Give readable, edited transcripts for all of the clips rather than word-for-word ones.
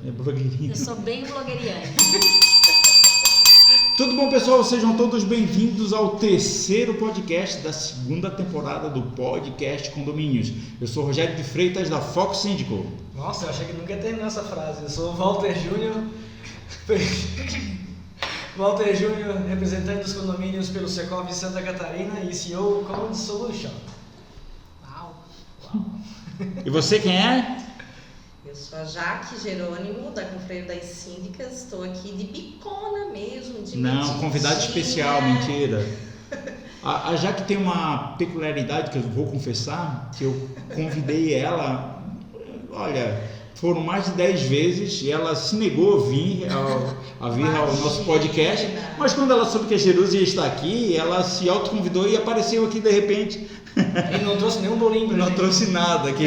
É blogueirinha. Eu sou bem blogueiriana. Tudo bom, pessoal? Sejam todos bem-vindos ao terceiro podcast da segunda temporada do podcast Condomínios. Eu sou Rogério de Freitas, da Fox Síndico. Nossa, eu achei que nunca ia terminar essa frase. Eu sou Walter Júnior, representante dos condomínios pelo Secov Santa Catarina e CEO Command Solution. Uau! E você quem é? Eu sou a Jaque Jerônimo, da Confreio das Síndicas. Estou aqui de bicona mesmo, de Não, metidinha. convidado especial, mentira. A Jaque tem uma peculiaridade que eu vou confessar, que eu convidei ela, olha, foram mais de 10 vezes e ela se negou a vir ao nosso podcast, mas quando ela soube que a Jerusa ia estar aqui, ela se autoconvidou e apareceu aqui de repente. Ele não trouxe nenhum bolinho pra Não gente. trouxe nada aqui.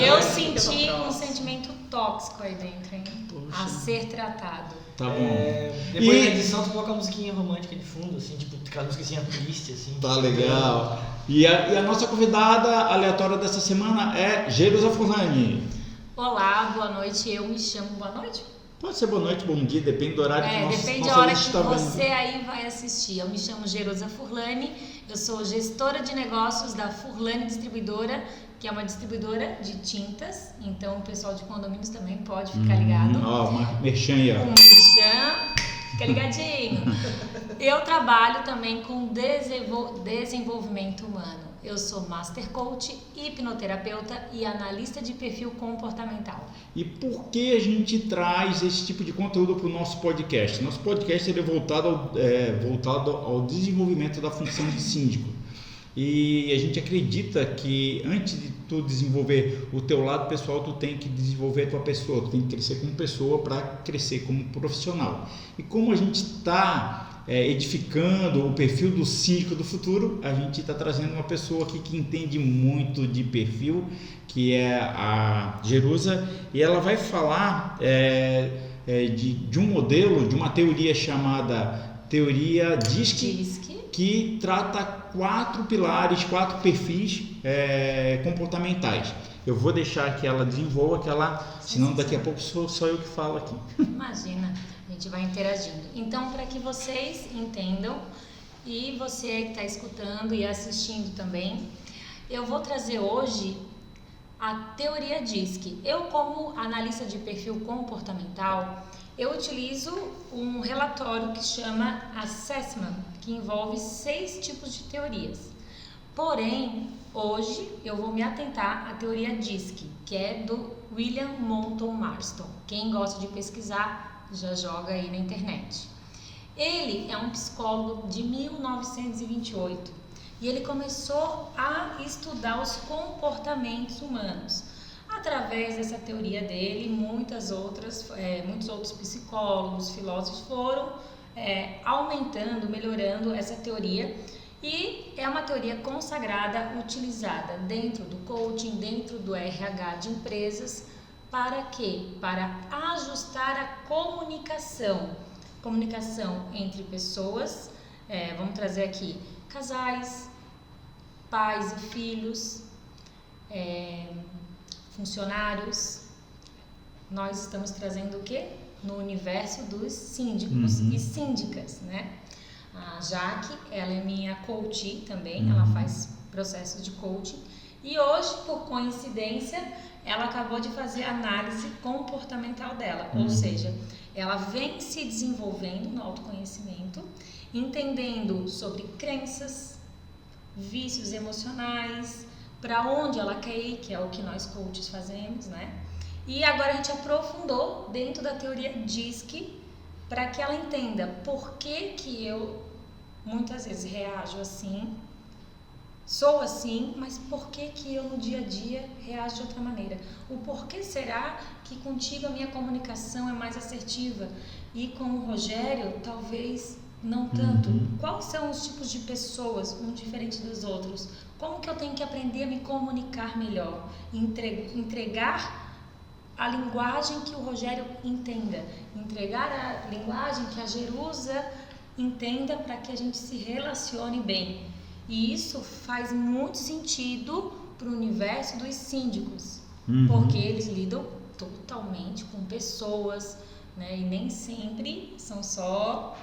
Eu senti um sentimento tóxico aí dentro, hein? Poxa. A ser tratado. Tá bom. Depois E- da edição tu coloca uma musiquinha romântica de fundo, assim, tipo aquela musiquinha triste, assim. Tá legal. E a nossa convidada aleatória dessa semana é Jerusa Furlani. Olá, boa noite. Eu me chamo... Boa noite? Pode ser boa noite, bom dia, depende do horário que Depende nossa da hora lista que está você vendo. aí vai assistir. Eu me chamo Jerusa Furlani, eu sou gestora de negócios da Furlani Distribuidora, que é uma distribuidora de tintas, então o pessoal de condomínios também pode ficar ligado. Ó, uma merchan aí, ó. Um merchan, fica ligadinho. Eu trabalho também com desenvolvimento humano. Eu sou Master Coach, hipnoterapeuta e analista de perfil comportamental. E por que a gente traz esse tipo de conteúdo para o nosso podcast? Nosso podcast ele é voltado ao desenvolvimento da função de síndico. E a gente acredita que antes de tu desenvolver o teu lado pessoal, tu tem que desenvolver a tua pessoa, tu tem que crescer como pessoa para crescer como profissional. E como a gente está edificando o perfil do síndico do futuro, a gente está trazendo uma pessoa aqui que entende muito de perfil, que é a Jerusa, e ela vai falar de um modelo, de uma teoria chamada teoria DISC, que trata 4 pilares, 4 perfis comportamentais. Eu vou deixar que ela desenvolva, senão daqui a pouco sou eu que falo aqui. Imagina, a gente vai interagindo. Então, para que vocês entendam, e você que está escutando e assistindo também, eu vou trazer hoje a teoria DISC. Eu, como analista de perfil comportamental, eu utilizo um relatório que chama Assessment, que envolve 6 tipos de teorias. Porém, hoje eu vou me atentar à teoria DISC, que é do William Moulton Marston. Quem gosta de pesquisar, já joga aí na internet. Ele é um psicólogo de 1928 e ele começou a estudar os comportamentos humanos. Através dessa teoria dele, muitos outros psicólogos, filósofos foram aumentando, melhorando essa teoria, e é uma teoria consagrada, utilizada dentro do coaching, dentro do RH de empresas. Para quê? Para ajustar a comunicação entre pessoas, vamos trazer aqui casais, pais e filhos, funcionários. Nós estamos trazendo o quê? No universo dos síndicos e síndicas, né? A Jaque, ela é minha coach também, ela faz processos de coaching. E hoje, por coincidência, ela acabou de fazer a análise comportamental dela. Ou seja, ela vem se desenvolvendo no autoconhecimento, entendendo sobre crenças, vícios emocionais, para onde ela quer ir, que é o que nós coaches fazemos, né? E agora a gente aprofundou dentro da teoria DISC para que ela entenda por que eu muitas vezes reajo assim, sou assim, mas por que eu no dia a dia reajo de outra maneira? O porquê será que contigo a minha comunicação é mais assertiva e com o Rogério talvez não tanto? Quais são os tipos de pessoas, um diferente dos outros? Como que eu tenho que aprender a me comunicar melhor? Entregar a linguagem que o Rogério entenda, entregar a linguagem que a Jerusa entenda, para que a gente se relacione bem. E isso faz muito sentido para o universo dos síndicos, porque eles lidam totalmente com pessoas, né? E nem sempre são só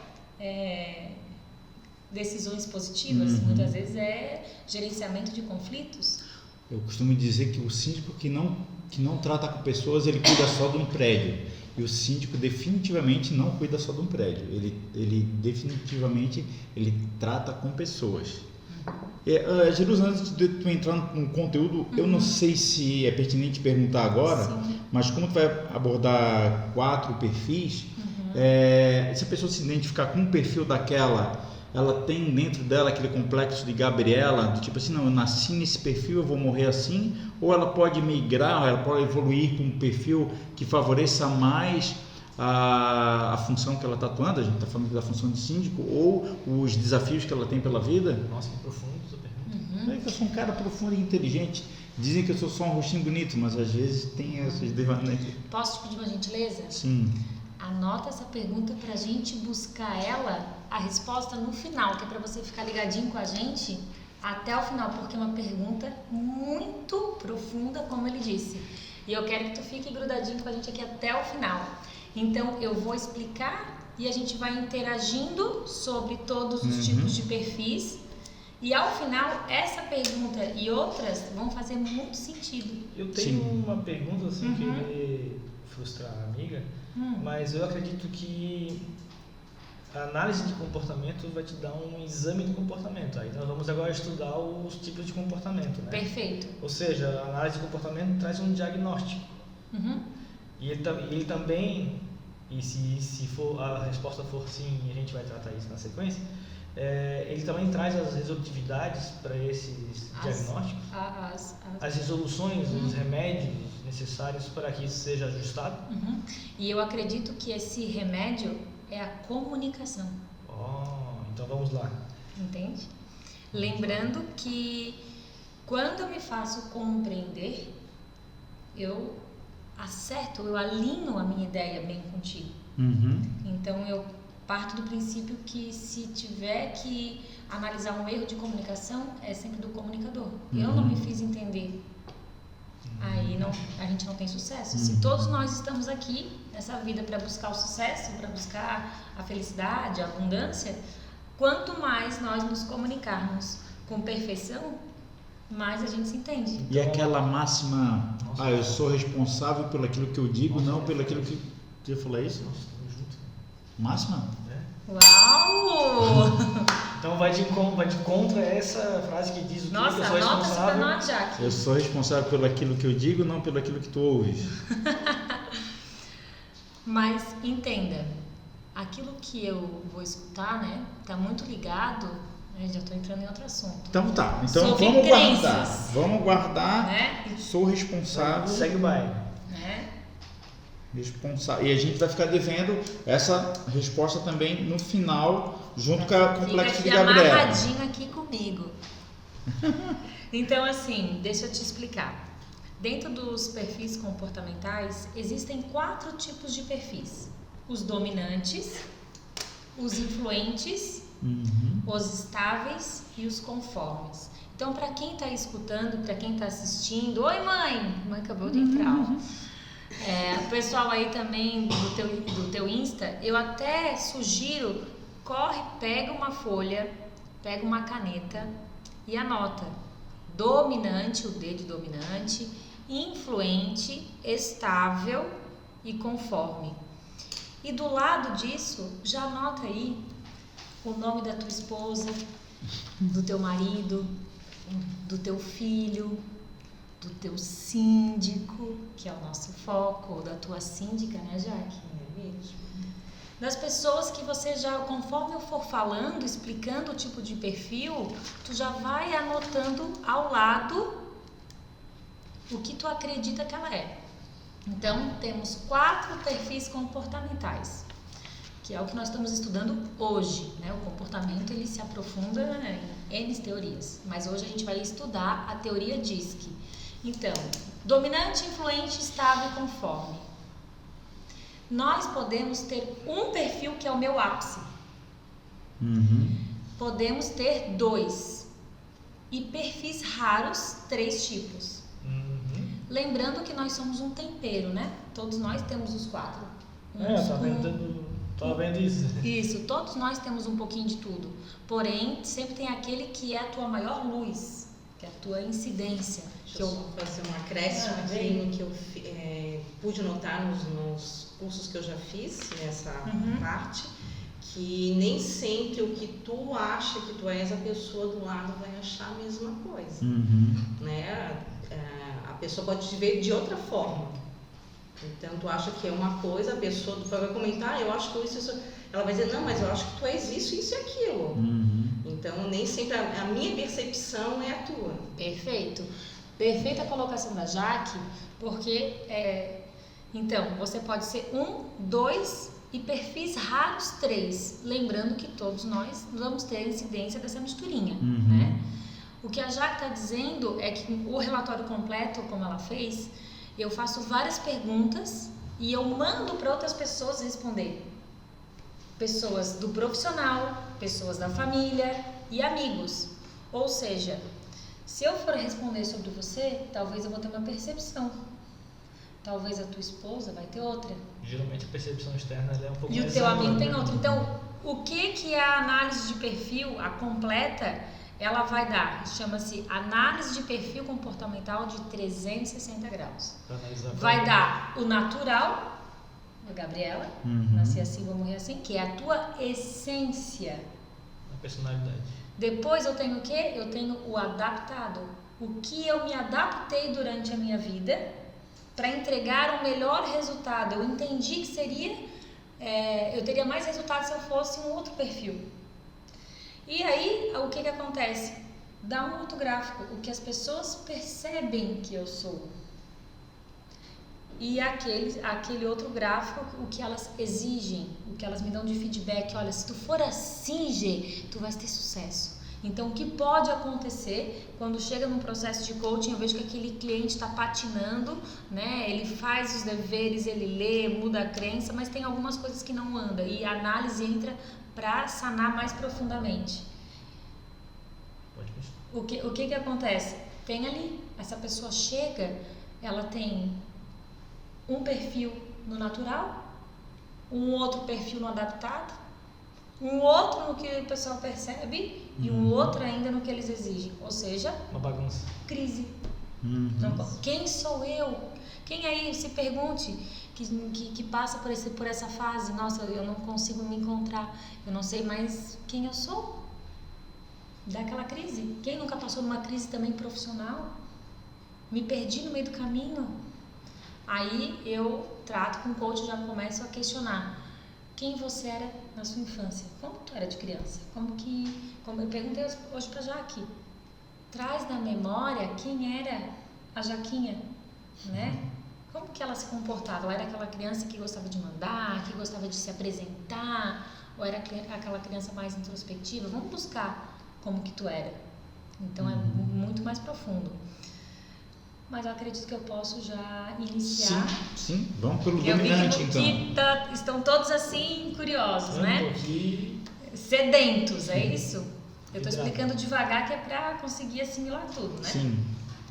decisões positivas, muitas vezes é gerenciamento de conflitos. Eu costumo dizer que o síndico que não trata com pessoas, ele cuida só de um prédio. E o síndico definitivamente não cuida só de um prédio. Ele definitivamente trata com pessoas. Jerusalém, antes de tu entrar no conteúdo, eu não sei se é pertinente perguntar agora, mas como tu vai abordar 4 perfis, se a pessoa se identificar com um perfil daquela, ela tem dentro dela aquele complexo de Gabriela, do tipo assim, não, eu nasci nesse perfil, eu vou morrer assim, ou ela pode migrar, ela pode evoluir para um perfil que favoreça mais a função que ela está atuando, a gente está falando da função de síndico, ou os desafios que ela tem pela vida. Nossa, que profundo essa pergunta. Eu sou um cara profundo e inteligente. Dizem que eu sou só um rostinho bonito, mas às vezes tem essas devaneios. Posso te pedir uma gentileza? Sim. Anota essa pergunta pra gente buscar a resposta no final, que é pra você ficar ligadinho com a gente até o final, porque é uma pergunta muito profunda, como ele disse. E eu quero que tu fique grudadinho com a gente aqui até o final. Então eu vou explicar e a gente vai interagindo sobre todos os tipos de perfis. E ao final, essa pergunta e outras vão fazer muito sentido. Eu tenho uma pergunta assim que vai frustrar a amiga, mas eu acredito que a análise de comportamento vai te dar um exame de comportamento. Aí nós vamos agora estudar os tipos de comportamento, né? Perfeito. Ou seja, a análise de comportamento traz um diagnóstico. E ele também, e se for, a resposta for sim, e a gente vai tratar isso na sequência, ele também traz as resolutividades para esses diagnósticos, as resoluções, os remédios necessários para que isso seja ajustado. E eu acredito que esse remédio é a comunicação. Então vamos lá. Entende? Lembrando que quando eu me faço compreender, eu acerto, eu alinho a minha ideia bem contigo. Então eu parto do princípio que se tiver que analisar um erro de comunicação, é sempre do comunicador. Eu não me fiz entender. Aí a gente não tem sucesso. Se todos nós estamos aqui nessa vida para buscar o sucesso, para buscar a felicidade, a abundância, quanto mais nós nos comunicarmos com perfeição, mais a gente se entende. E aquela máxima, eu sou responsável pelo aquilo que eu digo, não pelo aquilo que... Você falou isso? Nossa, estamos juntos. Máxima? Uau! Então vai de contra essa frase que diz o que eu sou responsável. Nossa, anota isso pra nós, Jaque. Eu sou responsável pelo aquilo que eu digo, não pelo aquilo que tu ouves. Mas entenda, aquilo que eu vou escutar, né, tá muito ligado, né, já estou entrando em outro assunto. Então tá, Sobre vamos crenças. guardar, Né? sou responsável. Segue o baile. Né? Responsável. E a gente vai ficar devendo essa resposta também no final, junto com o complexo de Gabriela. Fica amarradinho aqui comigo. Então, assim, deixa eu te explicar. Dentro dos perfis comportamentais, existem 4 tipos de perfis. Os dominantes, os influentes, os estáveis e os conformes. Então, para quem está escutando, para quem está assistindo... Oi, mãe! Mãe acabou de entrar, ó. O pessoal aí também do teu Insta, eu até sugiro, pega uma folha, pega uma caneta e anota. Dominante, o D de dominante, influente, estável e conforme. E do lado disso, já anota aí o nome da tua esposa, do teu marido, do teu filho, do teu síndico, que é o nosso foco, ou da tua síndica, né, Jaque? Das pessoas que você já, conforme eu for falando, explicando o tipo de perfil, tu já vai anotando ao lado o que tu acredita que ela é. Então, temos 4 perfis comportamentais, que é o que nós estamos estudando hoje, né? O comportamento, ele se aprofunda em N teorias, mas hoje a gente vai estudar a teoria DISC. Então, dominante, influente, estável e conforme. Nós podemos ter um perfil que é o meu ápice. Podemos ter 2. E perfis raros, 3 tipos. Lembrando que nós somos um tempero, né? Todos nós temos os 4. Tava vendo isso. Isso, todos nós temos um pouquinho de tudo. Porém, sempre tem aquele que é a tua maior luz, que é a tua incidência. Deixa eu só fazer um acréscimo aqui no que eu pude notar nos cursos que eu já fiz nessa parte, que nem sempre o que tu acha que tu és, a pessoa do lado vai achar a mesma coisa. Né? A pessoa pode te ver de outra forma. Então tu acha que é uma coisa, a pessoa vai comentar, eu acho que isso, ela vai dizer, não, mas eu acho que tu és isso e aquilo. Então nem sempre a minha percepção é a tua. Perfeito. Perfeita a colocação da Jaque, porque então você pode ser 1, 2 e perfis raros 3, lembrando que todos nós vamos ter a incidência dessa misturinha, né? O que a Jaque está dizendo é que o relatório completo, como ela fez, eu faço várias perguntas e eu mando para outras pessoas responder. Pessoas do profissional, pessoas da família e amigos. Ou seja, se eu for responder sobre você, talvez eu vou ter uma percepção. Talvez a tua esposa vai ter outra. Geralmente a percepção externa é um pouco mais... E o teu amigo tem outra. Então, o que é a análise de perfil, a completa, ela vai dar? Chama-se análise de perfil comportamental de 360 graus. Vai dar o natural, a Gabriela, nasci assim, vou morrer assim, que é a tua essência. A personalidade. Depois eu tenho o quê? Eu tenho o adaptado. O que eu me adaptei durante a minha vida para entregar o melhor resultado. Eu entendi que seria, eu teria mais resultado se eu fosse um outro perfil. E aí, o que acontece? Dá um outro gráfico, o que as pessoas percebem que eu sou. E aquele outro gráfico, o que elas exigem, o que elas me dão de feedback. Olha, se tu for assim, Gê, tu vais ter sucesso. Então, o que pode acontecer quando chega num processo de coaching, eu vejo que aquele cliente está patinando, né? Ele faz os deveres, ele lê, muda a crença, mas tem algumas coisas que não andam. E a análise entra para sanar mais profundamente. O que acontece? Tem ali, essa pessoa chega, ela tem um perfil no natural, um outro perfil no adaptado, um outro no que o pessoal percebe e um outro ainda no que eles exigem. Ou seja, uma bagunça. Crise. Então, quem sou eu? Quem aí se pergunte que passa por essa fase, nossa, eu não consigo me encontrar, eu não sei mais quem eu sou. Daquela crise. Quem nunca passou numa crise também profissional? Me perdi no meio do caminho. Aí eu trato com o coach, já começo a questionar quem você era na sua infância, como tu era de criança, como eu perguntei hoje pra Jaque, traz na memória quem era a Jaquinha, né? Como que ela se comportava? Ela era aquela criança que gostava de mandar, que gostava de se apresentar, ou era aquela criança mais introspectiva? Vamos buscar como que tu era. Então é muito mais profundo. Mas eu acredito que eu posso já iniciar. Sim, vamos pelo dominante, então. Que estão todos assim curiosos, né? Sedentos, é isso? Eu estou explicando devagar que é para conseguir assimilar tudo, né? Sim.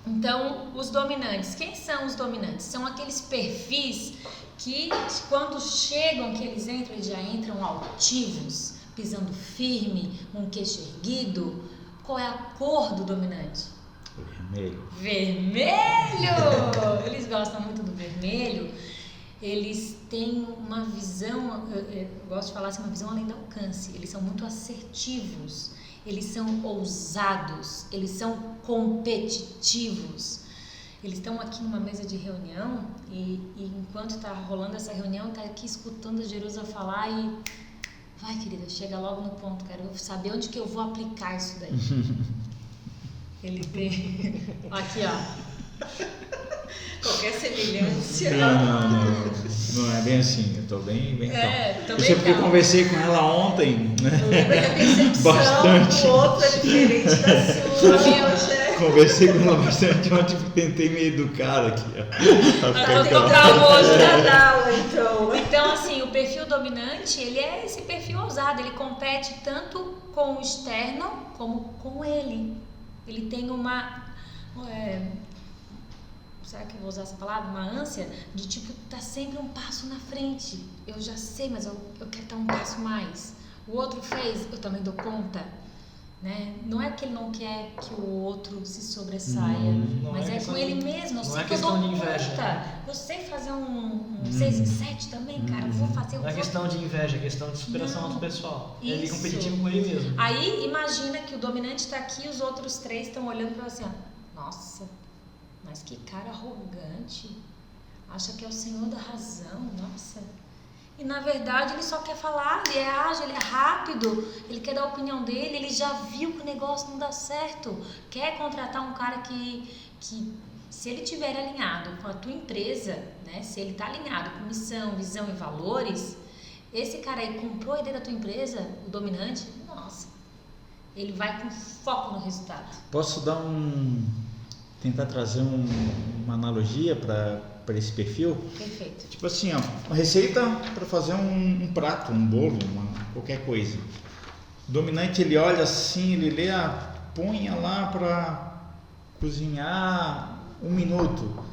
Então, os dominantes. Quem são os dominantes? São aqueles perfis que, quando chegam, que eles já entram altivos, pisando firme, um queixo erguido. Qual é a cor do dominante? Vermelho. Vermelho! Eles gostam muito do vermelho. Eles têm uma visão, eu gosto de falar assim, uma visão além do alcance. Eles são muito assertivos, eles são ousados, eles são competitivos. Eles estão aqui numa mesa de reunião e enquanto está rolando essa reunião, está aqui escutando a Jerusa falar e... Vai, querida, chega logo no ponto, quero saber onde que eu vou aplicar isso daí. Ele tem... Aqui, ó. Qualquer semelhança. Não é bem assim, eu tô bem tô bem porque eu conversei com ela ontem, né? Lembra que a percepção Bastante. do outro é diferente da sua. Conversei com ela bastante ontem, tentei me educar aqui. Então, assim, o perfil dominante, ele é esse perfil ousado, ele compete tanto com o externo como com ele. Ele tem uma... será que eu vou usar essa palavra? Uma ânsia de tipo, tá sempre um passo na frente. Eu já sei, mas eu quero dar um passo mais. O outro fez, eu também dou conta. Né? Não é que ele não quer que o outro se sobressaia, mas é com ele mesmo. Eu sei que eu dou conta. Eu sei fazer um 6 em 7 também, cara. Eu vou fazer o Não é questão de inveja, é questão de superação auto-pessoal. Ele é competitivo com ele mesmo. Aí imagina que o dominante está aqui e os outros 3 estão olhando para você, nossa, mas que cara arrogante. Acha que é o senhor da razão, nossa. E na verdade ele só quer falar, ele é ágil, ele é rápido, ele quer dar a opinião dele, ele já viu que o negócio não dá certo, quer contratar um cara que se ele estiver alinhado com a tua empresa, né, se ele está alinhado com missão, visão e valores, esse cara aí comprou a ideia da tua empresa, o dominante, nossa, ele vai com foco no resultado. Posso tentar trazer uma analogia para esse perfil? Perfeito. Tipo assim, ó, uma receita para fazer um prato, um bolo, qualquer coisa. O dominante, ele olha assim, ele lê, ponha lá para cozinhar 1 minuto,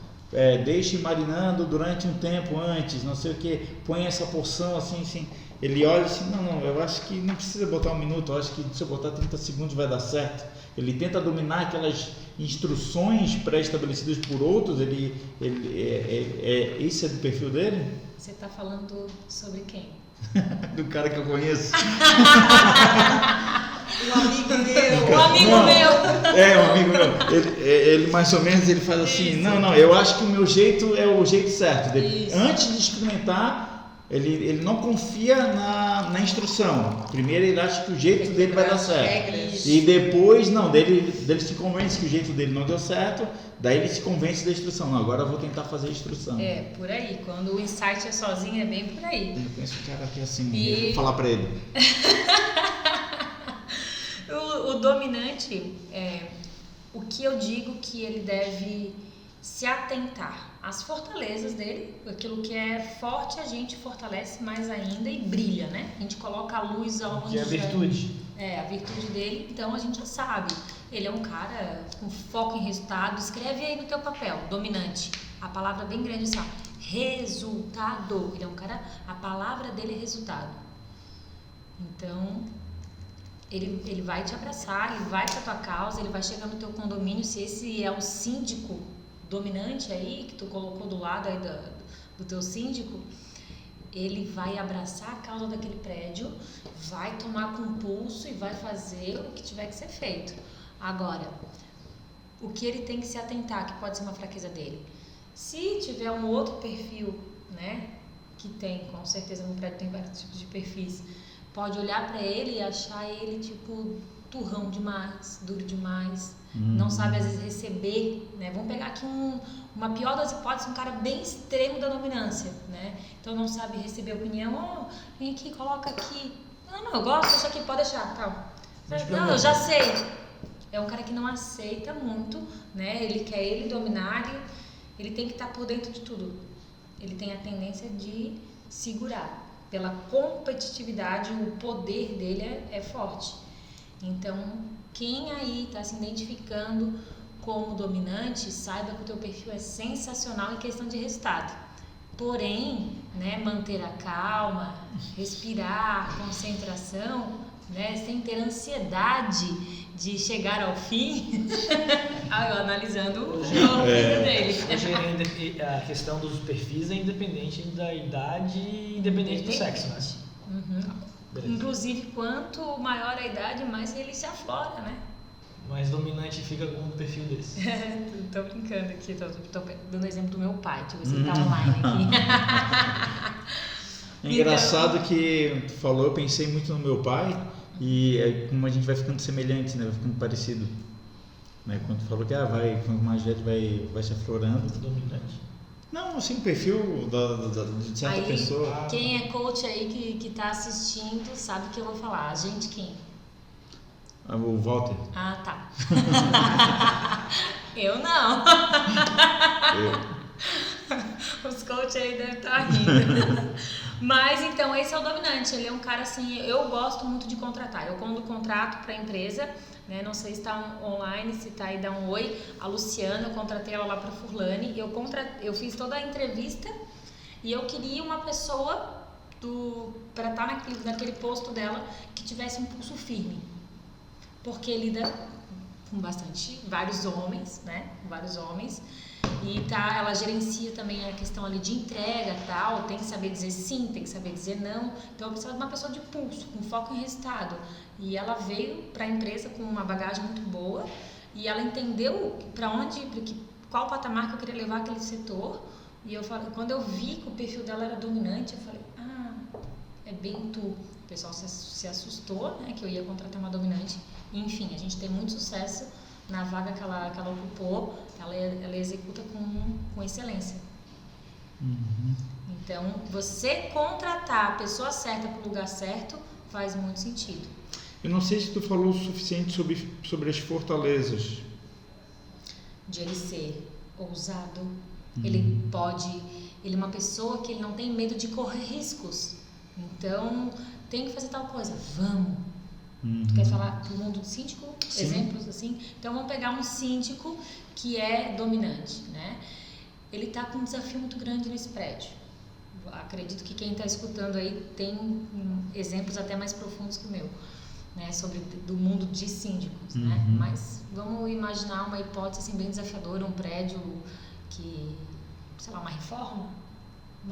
deixe marinando durante um tempo antes, não sei o que, põe essa porção assim. Ele olha assim, não, eu acho que não precisa botar 1 minuto, eu acho que se eu botar 30 segundos vai dar certo. Ele tenta dominar aquelas instruções pré-estabelecidas por outros, esse é do perfil dele? Você está falando sobre quem? Do cara que eu conheço. Um amigo meu. Um amigo meu. Um amigo meu. Ele mais ou menos ele faz assim, não, eu acho que o meu jeito é o jeito certo dele. Antes de experimentar, ele não confia na instrução. Primeiro ele acha que o jeito dele vai dar certo. E depois, dele se convence que o jeito dele não deu certo, daí ele se convence da instrução. Não, agora eu vou tentar fazer a instrução. É, por aí. Quando o insight é sozinho, é bem por aí. Eu penso que o cara aqui assim, eu vou falar pra ele. O dominante, o que eu digo que ele deve se atentar às fortalezas dele, aquilo que é forte a gente fortalece mais ainda e brilha, né? A gente coloca a luz aonde... Que é a virtude. A virtude dele, então a gente já sabe. Ele é um cara com foco em resultado. Escreve aí no teu papel, dominante. A palavra bem grande assim, ó, resultado. Ele é um cara, a palavra dele é resultado. Então... Ele vai te abraçar, ele vai pra tua causa, ele vai chegar no teu condomínio. Se esse é o síndico dominante aí, que tu colocou do lado aí do teu síndico, ele vai abraçar a causa daquele prédio, vai tomar com pulso e vai fazer o que tiver que ser feito. Agora, o que ele tem que se atentar, que pode ser uma fraqueza dele. Se tiver um outro perfil, né, que tem, com certeza no prédio tem vários tipos de perfis, pode olhar para ele e achar ele tipo turrão demais, duro demais, não sabe às vezes receber, né? Vamos pegar aqui uma pior das hipóteses, um cara bem extremo da dominância, né? Então não sabe receber opinião, vem aqui, coloca aqui, não, eu gosto, deixa aqui, pode deixar, tal. Não, eu já sei. É um cara que não aceita muito, né? Ele quer ele dominar, ele tem que estar por dentro de tudo. Ele tem a tendência de segurar. Pela competitividade, o poder dele é forte. Então, quem aí está se identificando como dominante, saiba que o teu perfil é sensacional em questão de resultado. Porém, né, manter a calma, respirar, concentração, né, sem ter ansiedade de chegar ao fim. Eu analisando o perfil dele. Hoje a questão dos perfis é independente da idade e independente do sexo, né? Inclusive, quanto maior a idade, mais ele se aflora, né? Mais dominante fica com um perfil desse. Tô brincando aqui, tô dando exemplo do meu pai, deixa eu ver se ele tá online aqui. É engraçado que tu falou, eu pensei muito no meu pai e como a gente vai ficando semelhante, né? Vai ficando parecido. Né? Quando tu falou que quanto mais velho vai se aflorando. Dominante? Não, assim, o perfil de certa pessoa. Quem é coach aí que tá assistindo sabe o que eu vou falar. A gente quem? O Walter. Ah, tá. Eu não. Os coaches aí devem estar rindo. Mas então esse é o dominante. Ele é um cara assim, eu gosto muito de contratar. Eu quando contrato para a empresa, né? Não sei se está online, se está aí, dá um oi. A Luciana, eu contratei ela lá para Furlane, eu fiz toda a entrevista e eu queria uma pessoa para estar naquele posto dela que tivesse um pulso firme, porque lida com vários homens, né? Vários homens. E ela gerencia também a questão ali de entrega e tal, tem que saber dizer sim, tem que saber dizer não. Então eu precisava de uma pessoa de pulso, com foco em resultado. E ela veio para a empresa com uma bagagem muito boa e ela entendeu qual patamar que eu queria levar aquele setor. E eu falei, quando eu vi que o perfil dela era dominante, eu falei, é bem tu. O pessoal se assustou, né, que eu ia contratar uma dominante. E, enfim, a gente tem muito sucesso na vaga que ela ocupou, ela executa com excelência. Então, você contratar a pessoa certa para o lugar certo faz muito sentido. Eu não sei se tu falou o suficiente sobre as fortalezas. De ele ser ousado, ele é uma pessoa que ele não tem medo de correr riscos. Então, tem que fazer tal coisa, vamos. Tu quer falar do mundo do síndico? Sim. Exemplos assim? Então vamos pegar um síndico que é dominante, né? Ele está com um desafio muito grande nesse prédio. Acredito que quem está escutando aí tem exemplos até mais profundos que o meu, né? Do mundo de síndicos, né? Mas vamos imaginar uma hipótese assim, bem desafiadora, um prédio que, sei lá, uma reforma?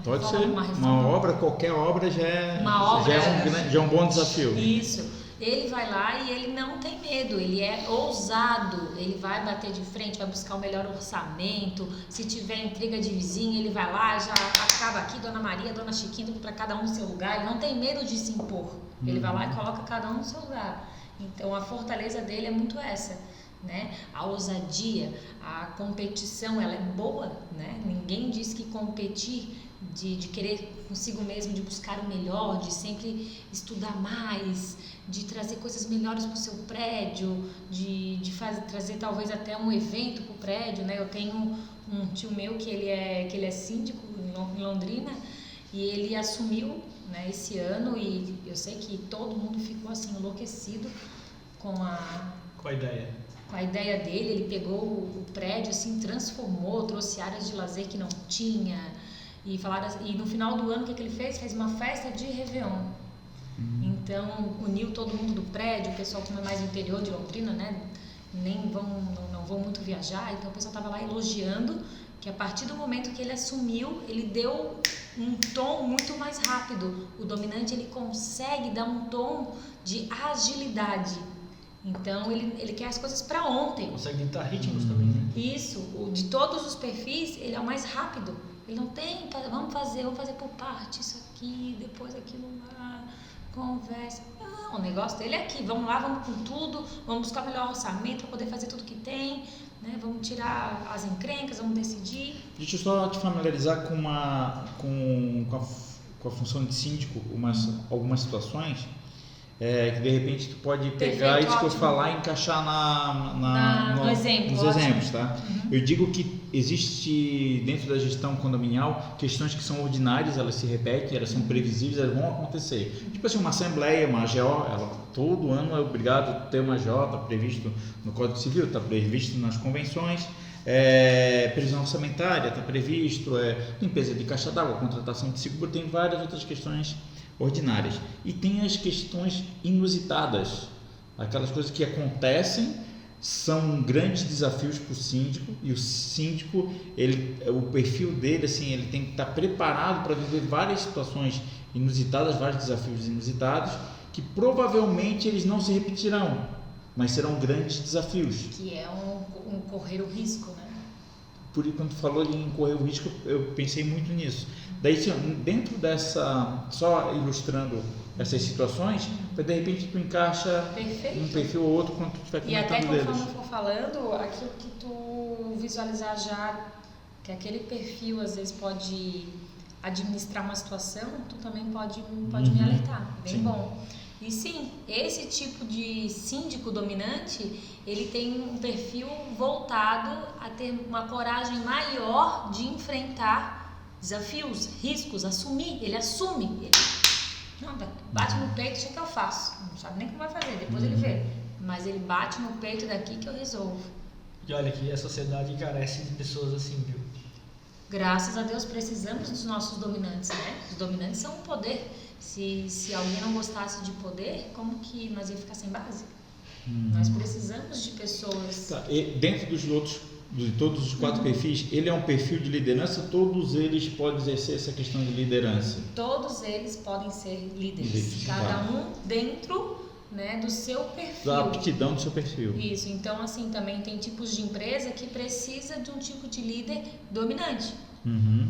Pode ser, uma obra, qualquer obra já é um bom desafio. Isso. Ele vai lá e ele não tem medo, ele é ousado, ele vai bater de frente, vai buscar o melhor orçamento. Se tiver intriga de vizinho, ele vai lá, já acaba aqui, Dona Maria, Dona Chiquinha, para cada um no seu lugar. Ele não tem medo de se impor, ele vai lá e coloca cada um no seu lugar. Então a fortaleza dele é muito essa, né? A ousadia, a competição, ela é boa, né? Ninguém diz que competir de querer consigo mesmo, de buscar o melhor, de sempre estudar mais, de trazer coisas melhores para o seu prédio, de trazer talvez até um evento para o prédio, né? Eu tenho um tio meu que ele é síndico em Londrina e ele assumiu, né, esse ano e eu sei que todo mundo ficou assim enlouquecido com a ideia dele. Ele pegou o prédio, assim, transformou, trouxe áreas de lazer que não tinha. E no final do ano, o que ele fez? Fez uma festa de Réveillon. Então, uniu todo mundo do prédio, o pessoal como é mais interior de Londrina, né? Não vão muito viajar, então o pessoal estava lá elogiando que a partir do momento que ele assumiu, ele deu um tom muito mais rápido. O dominante, ele consegue dar um tom de agilidade. Então, ele quer as coisas para ontem. Consegue ditar ritmos também, né? Isso, de todos os perfis, ele é o mais rápido. Ele não tem, vamos fazer por parte, isso aqui, depois aquilo lá, conversa. Não, o negócio dele é aqui, vamos lá, vamos com tudo, vamos buscar o melhor orçamento para poder fazer tudo que tem, né? Vamos tirar as encrencas, vamos decidir. Deixa eu só te familiarizar com a função de síndico, algumas situações. Que de repente tu pode pegar isso que eu falar e encaixar nos exemplos, tá? Eu digo que existe dentro da gestão condominial questões que são ordinárias, elas se repetem, elas são previsíveis, elas vão acontecer. Tipo assim, uma assembleia, uma AGO, todo ano é obrigado a ter uma AGO, está previsto no Código Civil, está previsto nas convenções. Previsão orçamentária, está previsto, limpeza de caixa d'água, contratação de seguro, tem várias outras questões ordinárias. E tem as questões inusitadas, aquelas coisas que acontecem, são grandes desafios para o síndico, e o síndico, o perfil dele, assim, ele tem que estar preparado para viver várias situações inusitadas, vários desafios inusitados, que provavelmente eles não se repetirão, mas serão grandes desafios. Que é um correr o risco, né? Por isso, quando tu falou em correr o risco, eu pensei muito nisso. Daí, dentro dessa, só ilustrando essas situações, de repente tu encaixa um perfil ou outro quando tu estiver comentando deles. E até conforme eu for falando, aquilo que tu visualizar já, que aquele perfil às vezes pode administrar uma situação, tu também pode me alertar. Bem bom. E sim, esse tipo de síndico dominante, ele tem um perfil voltado a ter uma coragem maior de enfrentar desafios, riscos, ele assume. Ele bate no peito, isso que eu faço. Não sabe nem como vai fazer, depois ele vê. mas ele bate no peito daqui que eu resolvo. E olha que a sociedade carece de pessoas assim, viu? Graças a Deus precisamos dos nossos dominantes, né? Os dominantes são um poder. Se alguém não gostasse de poder, como que nós ia ficar sem base? Nós precisamos de pessoas... Tá. E dentro dos outros, de todos os 4 perfis, ele é um perfil de liderança? Todos eles podem exercer essa questão de liderança? Todos eles podem ser líderes. Cada um dentro, né, do seu perfil. Da aptidão do seu perfil. Isso. Então, assim, também tem tipos de empresa que precisa de um tipo de líder dominante.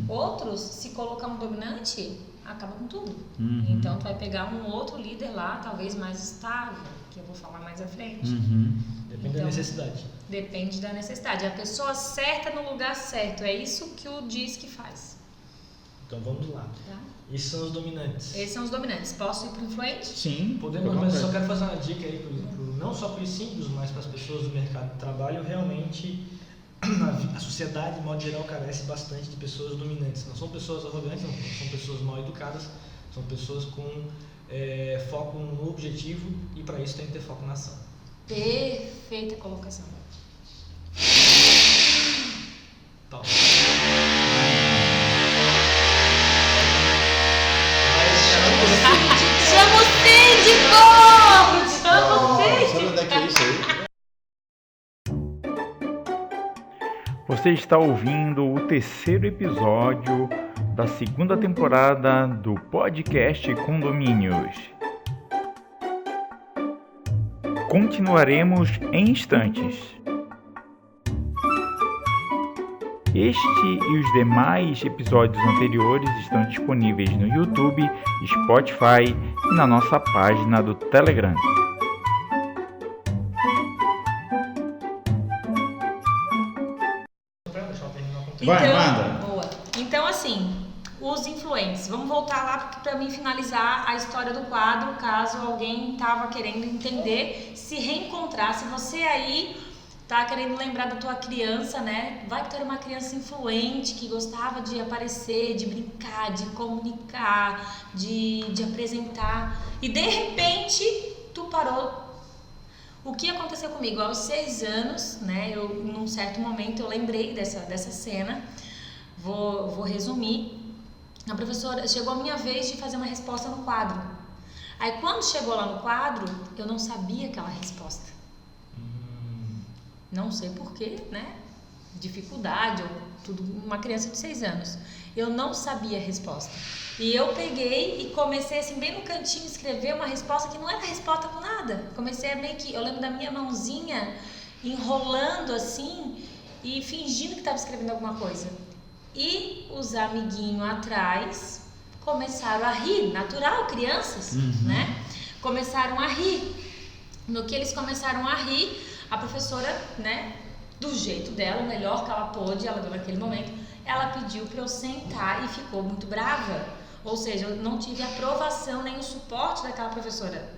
Outros, se colocar um dominante, acaba com tudo. Então, tu vai pegar um outro líder lá, talvez mais estável, que eu vou falar mais à frente. Depende da necessidade. Depende da necessidade. A pessoa certa no lugar certo. É isso que o diz que faz. Então vamos lá. Tá? Esses são os dominantes. Esses são os dominantes. Posso ir para o influente? Sim. Podemos, mas eu só quero fazer uma dica aí, não só para os síndicos, mas para as pessoas do mercado de trabalho. Realmente, a sociedade, de modo geral, carece bastante de pessoas dominantes. Não são pessoas arrogantes, não são pessoas mal educadas, são pessoas com foco no objetivo, e para isso tem que ter foco na ação. Perfeita colocação. Tá. Chama o síndico! Chama o síndico! Sabe onde é que é isso aí? Você está ouvindo o 3º episódio da 2ª temporada do podcast Condomínios. Continuaremos em instantes. Este e os demais episódios anteriores estão disponíveis no YouTube, Spotify e na nossa página do Telegram. Vai, manda. Boa. Então, assim, os influentes. Vamos voltar lá para mim finalizar a história do quadro, caso alguém estava querendo entender, se reencontrar. Se você aí tá querendo lembrar da tua criança, né? Vai que tu era uma criança influente, que gostava de aparecer, de brincar, de comunicar, de apresentar. E de repente, tu parou. O que aconteceu comigo? Aos 6 anos, né? Num certo momento, eu lembrei dessa cena. Vou resumir. A professora, chegou a minha vez de fazer uma resposta no quadro. Aí, quando chegou lá no quadro, eu não sabia aquela resposta. Não sei porquê, né? Dificuldade ou tudo, uma criança de 6 anos. Eu não sabia a resposta. E eu peguei e comecei assim, bem no cantinho, escrever uma resposta que não era resposta com nada. Comecei a meio que, eu lembro da minha mãozinha enrolando assim e fingindo que estava escrevendo alguma coisa. E os amiguinhos atrás começaram a rir, natural, crianças, né? Começaram a rir. No que eles começaram a rir, a professora, né, do jeito dela, o melhor que ela pôde, ela naquele momento, ela pediu para eu sentar e ficou muito brava. Ou seja, eu não tive aprovação nem o suporte daquela professora,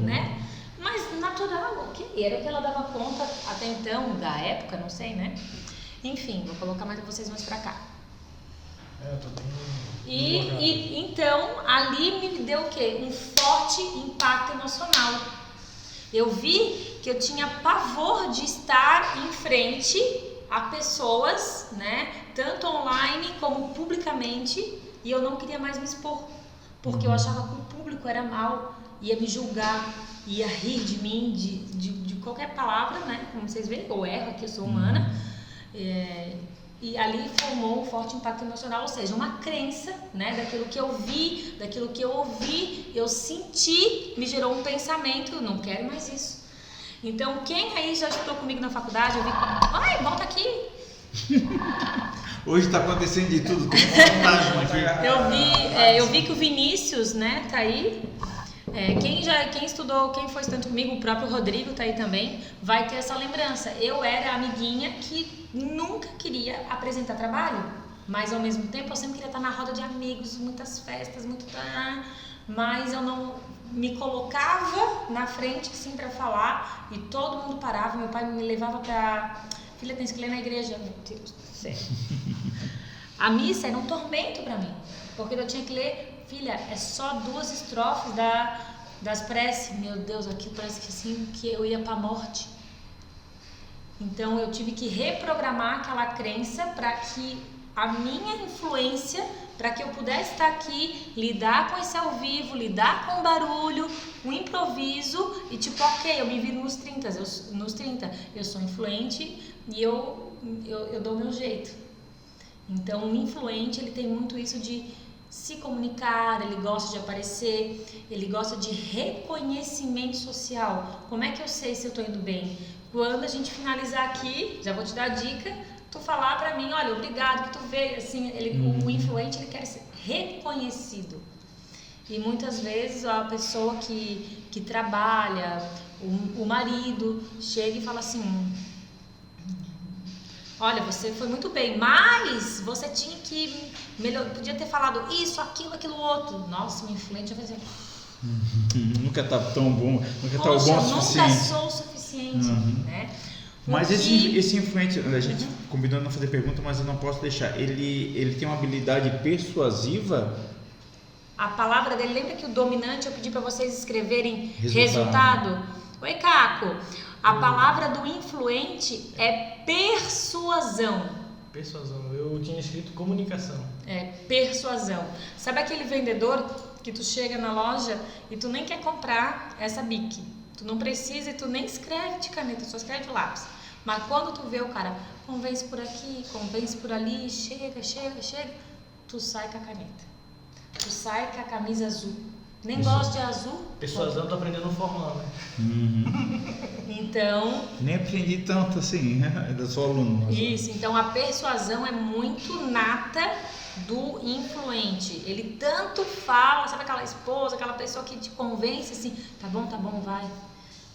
né? Mas natural, ok? Era o que ela dava conta até então, da época, não sei, né? Enfim, vou colocar mais vocês mais pra cá. Eu tô bem... E então, ali me deu o quê? Um forte impacto emocional. Eu vi que eu tinha pavor de estar em frente a pessoas, né? Tanto online como publicamente, e eu não queria mais me expor, porque eu achava que o público era mau, ia me julgar, ia rir de mim, de qualquer palavra, né? Como vocês veem, eu erro aqui, eu sou humana. E ali formou um forte impacto emocional, ou seja, uma crença, né? Daquilo que eu vi, daquilo que eu ouvi, eu senti, me gerou um pensamento, eu não quero mais isso. Então, quem aí já estudou comigo na faculdade, eu vi, ai, volta aqui. Hoje está acontecendo de tudo, tem um fantasma aqui. Eu vi que o Vinícius, né, tá aí. Quem estudou, quem foi estudante comigo, o próprio Rodrigo tá aí também, vai ter essa lembrança. Eu era a amiguinha que nunca queria apresentar trabalho, mas ao mesmo tempo eu sempre queria estar na roda de amigos, muitas festas, mas eu não me colocava na frente assim para falar e todo mundo parava. Meu pai me levava para, filha, tem que ler na igreja. Meu Deus do céu. A missa era um tormento para mim, porque eu tinha que ler, filha, é só 2 estrofes das preces, meu Deus, aqui parece que assim, que eu ia para a morte. Então eu tive que reprogramar aquela crença para que a minha influência, para que eu pudesse estar aqui, lidar com esse ao vivo, lidar com o barulho, o improviso e tipo, ok, eu me viro nos 30, eu sou influente e eu dou o meu jeito. Então o influente, ele tem muito isso de se comunicar, ele gosta de aparecer, ele gosta de reconhecimento social. Como é que eu sei se eu estou indo bem? Quando a gente finalizar aqui, já vou te dar a dica, tu falar pra mim, olha, obrigado que tu veio, assim, o influente, ele quer ser reconhecido. E muitas vezes a pessoa que trabalha, o marido, chega e fala assim, olha, você foi muito bem, mas você tinha que podia ter falado isso, aquilo outro. Nossa, o influente vai fazer... Nunca tá tão bom, nunca tá o bom o suficiente. Nunca sou o suficiente, né? Mas esse influente, a gente combinou não fazer pergunta, mas eu não posso deixar. Ele tem uma habilidade persuasiva? A palavra dele, lembra que o dominante, eu pedi para vocês escreverem resultado? Oi, Caco. A palavra do influente é persuasão. Persuasão, eu tinha escrito comunicação. É, persuasão. Sabe aquele vendedor que tu chega na loja e tu nem quer comprar essa bic? Tu não precisa e tu nem escreve de caneta, só escreve de lápis. Mas quando tu vê o cara, convence por aqui, convence por ali, chega, tu sai com a caneta. Tu sai com a camisa azul. Nem gosto de azul. Persuasão, tô aprendendo fórmula, né? Então... Nem aprendi tanto assim, ainda sou aluno. Isso, então a persuasão é muito nata do influente. Ele tanto fala, sabe aquela esposa, aquela pessoa que te convence assim, tá bom, vai.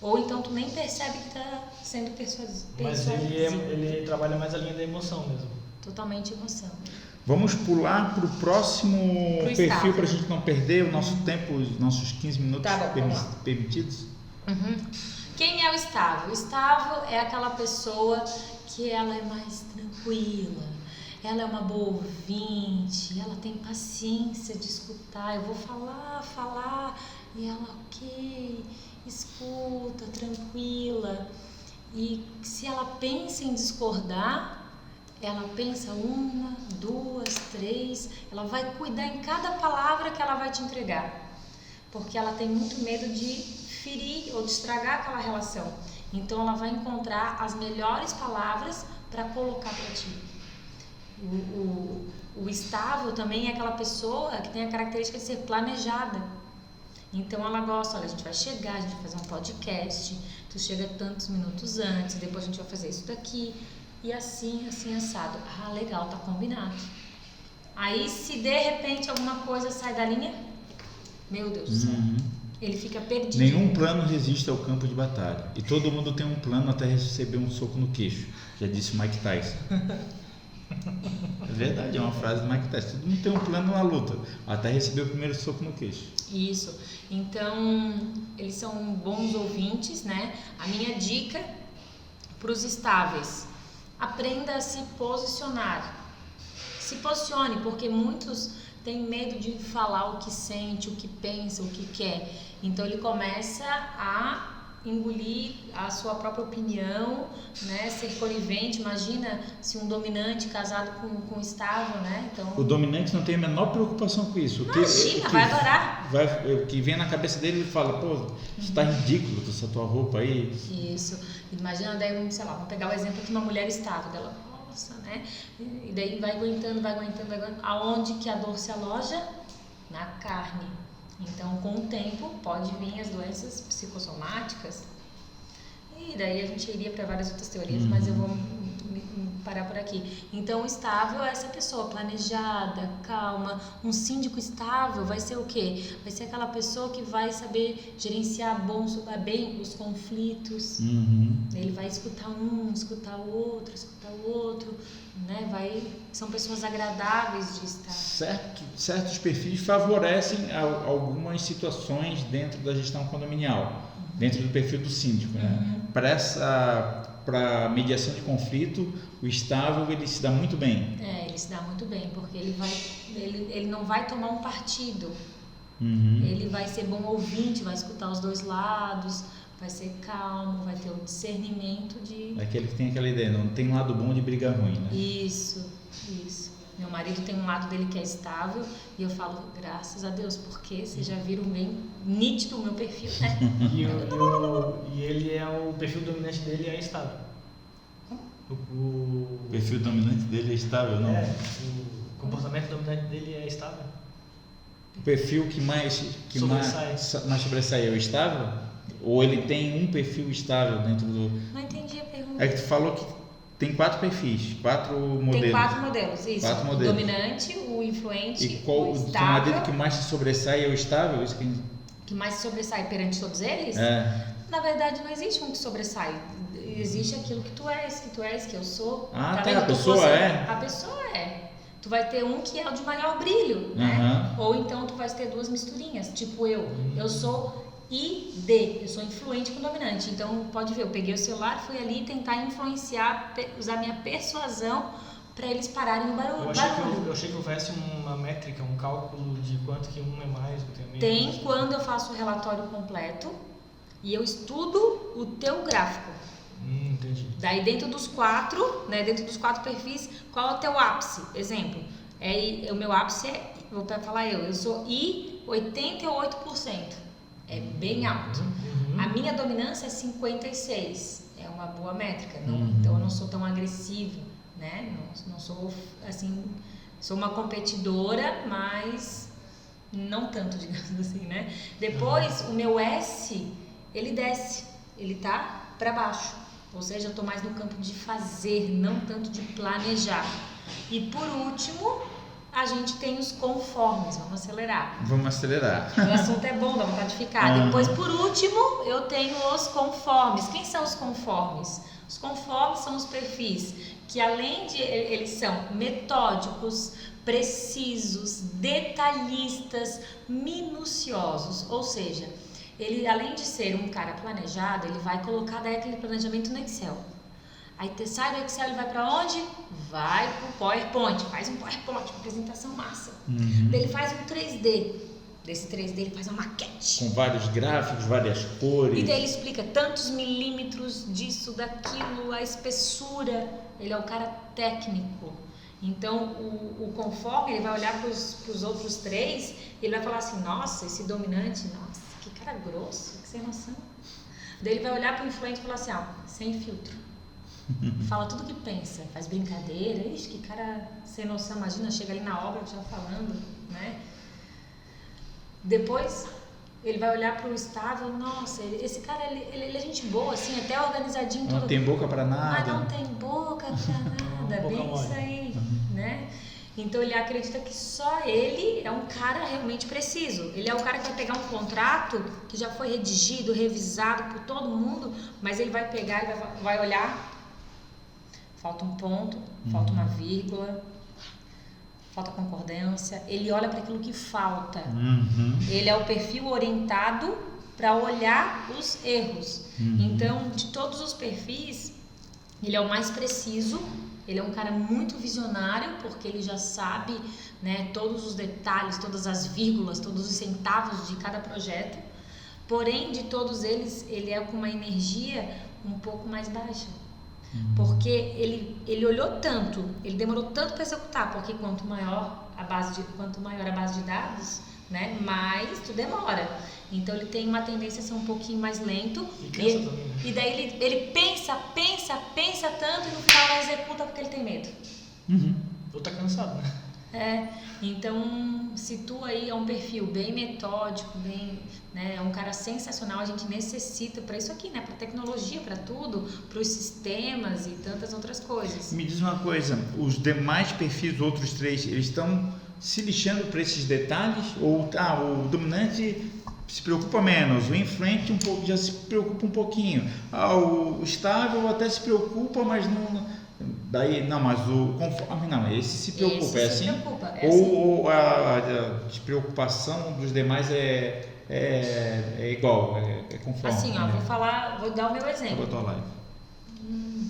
Ou então tu nem percebe que tá sendo persuasivo. Mas ele trabalha mais a linha da emoção mesmo. Totalmente emoção. Vamos pular para o próximo perfil para a gente não perder o nosso tempo, os nossos 15 minutos permitidos. Quem é o estável? O estável é aquela pessoa que ela é mais tranquila, ela é uma boa ouvinte, ela tem paciência de escutar. Eu vou falar e ela, ok, escuta, tranquila. E se ela pensa em discordar, ela pensa 1, 2, 3, ela vai cuidar em cada palavra que ela vai te entregar, porque ela tem muito medo de ferir ou de estragar aquela relação. Então ela vai encontrar as melhores palavras para colocar para ti. O estável também é aquela pessoa que tem a característica de ser planejada. Então ela gosta, olha, a gente vai chegar, a gente vai fazer um podcast, tu chega tantos minutos antes, depois a gente vai fazer isso daqui. E assim, assado. Ah, legal, tá combinado. Aí, se de repente alguma coisa sai da linha, meu Deus do céu, ele fica perdido. Nenhum plano resiste ao campo de batalha. E todo mundo tem um plano até receber um soco no queixo. Já disse Mike Tyson. É verdade, é uma frase do Mike Tyson. Todo mundo tem um plano na luta, até receber o primeiro soco no queixo. Isso. Então, eles são bons ouvintes, né? A minha dica para os estáveis: aprenda a se posicionar. Se posicione, porque muitos têm medo de falar o que sente, o que pensa, o que quer. Então ele começa a engolir a sua própria opinião, né? Ser conivente. Imagina se um dominante casado com um estável, né? Então, o dominante não tem a menor preocupação com isso. Imagina, vai adorar. O que vem na cabeça dele, ele fala, pô, isso tá ridículo, essa tua roupa aí. Isso. Imagina daí, sei lá, vamos pegar o exemplo de uma mulher estável dela. Nossa, né? E daí vai aguentando. Aonde que a dor se aloja? Na carne. Então, com o tempo, pode vir as doenças psicossomáticas. E daí a gente iria para várias outras teorias, mas eu vou parar por aqui. Então, o estável é essa pessoa planejada, calma. Um síndico estável vai ser o quê? Vai ser aquela pessoa que vai saber gerenciar bem os conflitos. Ele vai escutar escutar o outro, né? São pessoas agradáveis de estar. Certos perfis favorecem algumas situações dentro da gestão condominial, dentro do perfil do síndico, né? Para mediação de conflito, o estável ele se dá muito bem. Ele se dá muito bem, porque ele não vai tomar um partido. Ele Ele vai ser bom ouvinte, vai escutar os dois lados, vai ser calmo, vai ter o discernimento de... Aquele que tem aquela ideia, não tem um lado bom de briga ruim, né? Isso. Meu marido tem um lado dele que é estável e eu falo, graças a Deus, porque vocês já viram bem nítido o meu perfil, né? E ele é o perfil dominante dele é estável. O perfil dominante dele é estável, não? O comportamento dominante dele é estável. O perfil que mais sobressai é o estável? Ou ele tem um perfil estável dentro do... Não entendi a pergunta. É que tu falou que tem 4 perfis, 4 modelos. Tem 4 modelos, isso. 4 o modelos. dominante, o influente, e qual o teu estável. marido que mais se sobressai é o estável? Isso que mais se sobressai perante todos eles? Na verdade, não existe um que sobressai. Existe aquilo que tu és, que eu sou. Ah, tá, a pessoa é? A pessoa é. Tu vai ter um que é o de maior brilho, né? Ou então tu vai ter 2 misturinhas, tipo eu sou ID, eu sou influente com dominante. Então pode ver, eu peguei o celular, fui ali tentar influenciar, usar minha persuasão para eles pararem o barulho. Eu achei que houvesse uma métrica, um cálculo de quanto que um é mais, outro é menos. Tem quando eu faço o relatório completo e eu estudo o teu gráfico. Entendi. Daí dentro dos 4, né, dentro dos 4 perfis, qual é o teu ápice? Exemplo, o meu ápice vou falar eu sou I 88%. É bem alto. A minha dominância é 56. É uma boa métrica. Então eu não sou tão agressiva, né? Não sou assim, sou uma competidora, mas não tanto, digamos assim, né? Depois o meu S, ele desce, ele tá para baixo. Ou seja, eu tô mais no campo de fazer, não tanto de planejar. E por último, a gente tem os conformes. Vamos acelerar. O assunto é bom, dá vontade de ficar. Depois, por último, eu tenho os conformes. Quem são os conformes? Os conformes são os perfis que, além de eles são metódicos, precisos, detalhistas, minuciosos. Ou seja, ele, além de ser um cara planejado, ele vai colocar daí aquele planejamento no Excel. Aí sai do Excel, ele vai para onde? Vai pro PowerPoint, faz um PowerPoint, uma apresentação massa. Daí ele faz um 3D. Desse 3D ele faz uma maquete. Com vários gráficos, várias cores. E daí ele explica tantos milímetros disso, daquilo, a espessura. Ele é o cara técnico. Então o conforme, ele vai olhar para os outros 3 e ele vai falar assim, nossa, esse dominante, nossa, que cara grosso, que sem noção. Daí ele vai olhar para o influente e falar assim, sem filtro. Fala tudo que pensa, faz brincadeira, ixi, que cara sem noção, imagina, chega ali na obra já falando, né? Depois ele vai olhar pro estável, nossa, esse cara, ele é gente boa, assim, até organizadinho. Não tem boca pra nada. Mas não tem boca pra nada, bem isso aí, né? Então ele acredita que só ele é um cara realmente preciso. Ele é o cara que vai pegar um contrato que já foi redigido, revisado por todo mundo, mas ele vai pegar e vai olhar, falta um ponto, falta uma vírgula, falta concordância. Ele olha para aquilo que falta. Ele é o perfil orientado para olhar os erros. Então, de todos os perfis, ele é o mais preciso. Ele é um cara muito visionário, porque ele já sabe, né, todos os detalhes, todas as vírgulas, todos os centavos de cada projeto. Porém, de todos eles, ele é com uma energia um pouco mais baixa. Porque ele olhou tanto, ele demorou tanto para executar, porque quanto maior a base de dados, né, mais tu demora. Então ele tem uma tendência a ser um pouquinho mais lento. E daí ele pensa tanto e no final não executa porque ele tem medo. Ou tá cansado, né? Então se tu aí é um perfil bem metódico, bem, né, é um cara sensacional, a gente necessita para isso aqui, né, para tecnologia, para tudo, para os sistemas e tantas outras coisas. Me diz uma coisa, os demais perfis, os outros 3, eles estão se lixando para esses detalhes? Ou o dominante se preocupa menos, o influente um pouco, já se preocupa um pouquinho, o estável até se preocupa, mas não... Daí, não, mas o conforme não, esse se preocupa, é assim? Ou a despreocupação dos demais é igual, é conforme? Assim, né? vou dar o meu exemplo. Acabou a tua live.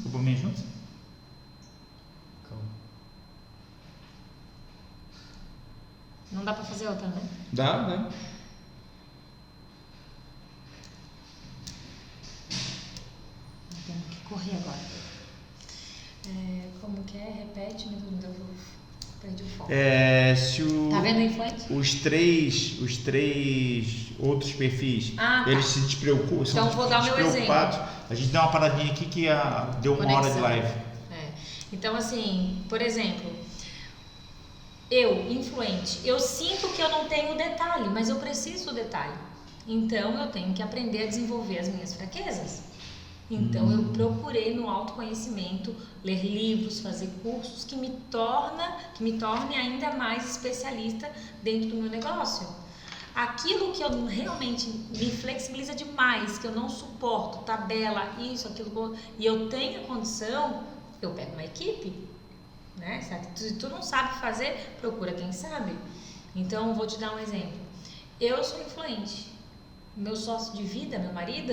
Vou por mim junto? Calma. Não dá pra fazer outra, né? Dá. 7 minutos, eu perdi o foco. Tá vendo o influente? Os três outros perfis, eles se despreocupam, então, vou dar o meu exemplo. A gente deu uma paradinha aqui que deu uma hora de live. Então, assim, por exemplo, eu, influente, eu sinto que eu não tenho detalhe, mas eu preciso do detalhe. Então, eu tenho que aprender a desenvolver as minhas fraquezas. Então, eu procurei no autoconhecimento ler livros, fazer cursos que me torne ainda mais especialista dentro do meu negócio. Aquilo que eu realmente me flexibiliza demais, que eu não suporto, tabela, isso, aquilo, e eu tenho a condição, eu pego uma equipe, né? Se tu não sabe fazer, procura quem sabe. Então, vou te dar um exemplo. Eu sou influente. Meu sócio de vida, meu marido,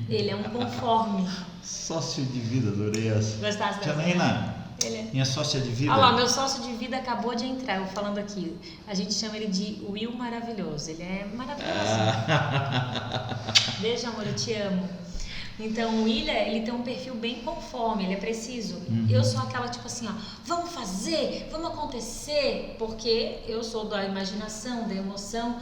ele é um conforme. Sócio de vida, adorei essa. Gostasse dessa? Janaína, minha sócia de vida. Olha lá, meu sócio de vida acabou de entrar, eu falando aqui. A gente chama ele de Will Maravilhoso. Ele é maravilhoso. Beijo, amor, eu te amo. Então, o William, ele tem um perfil bem conforme, ele é preciso. Eu sou aquela tipo assim, ó, vamos fazer, vamos acontecer, porque eu sou da imaginação, da emoção,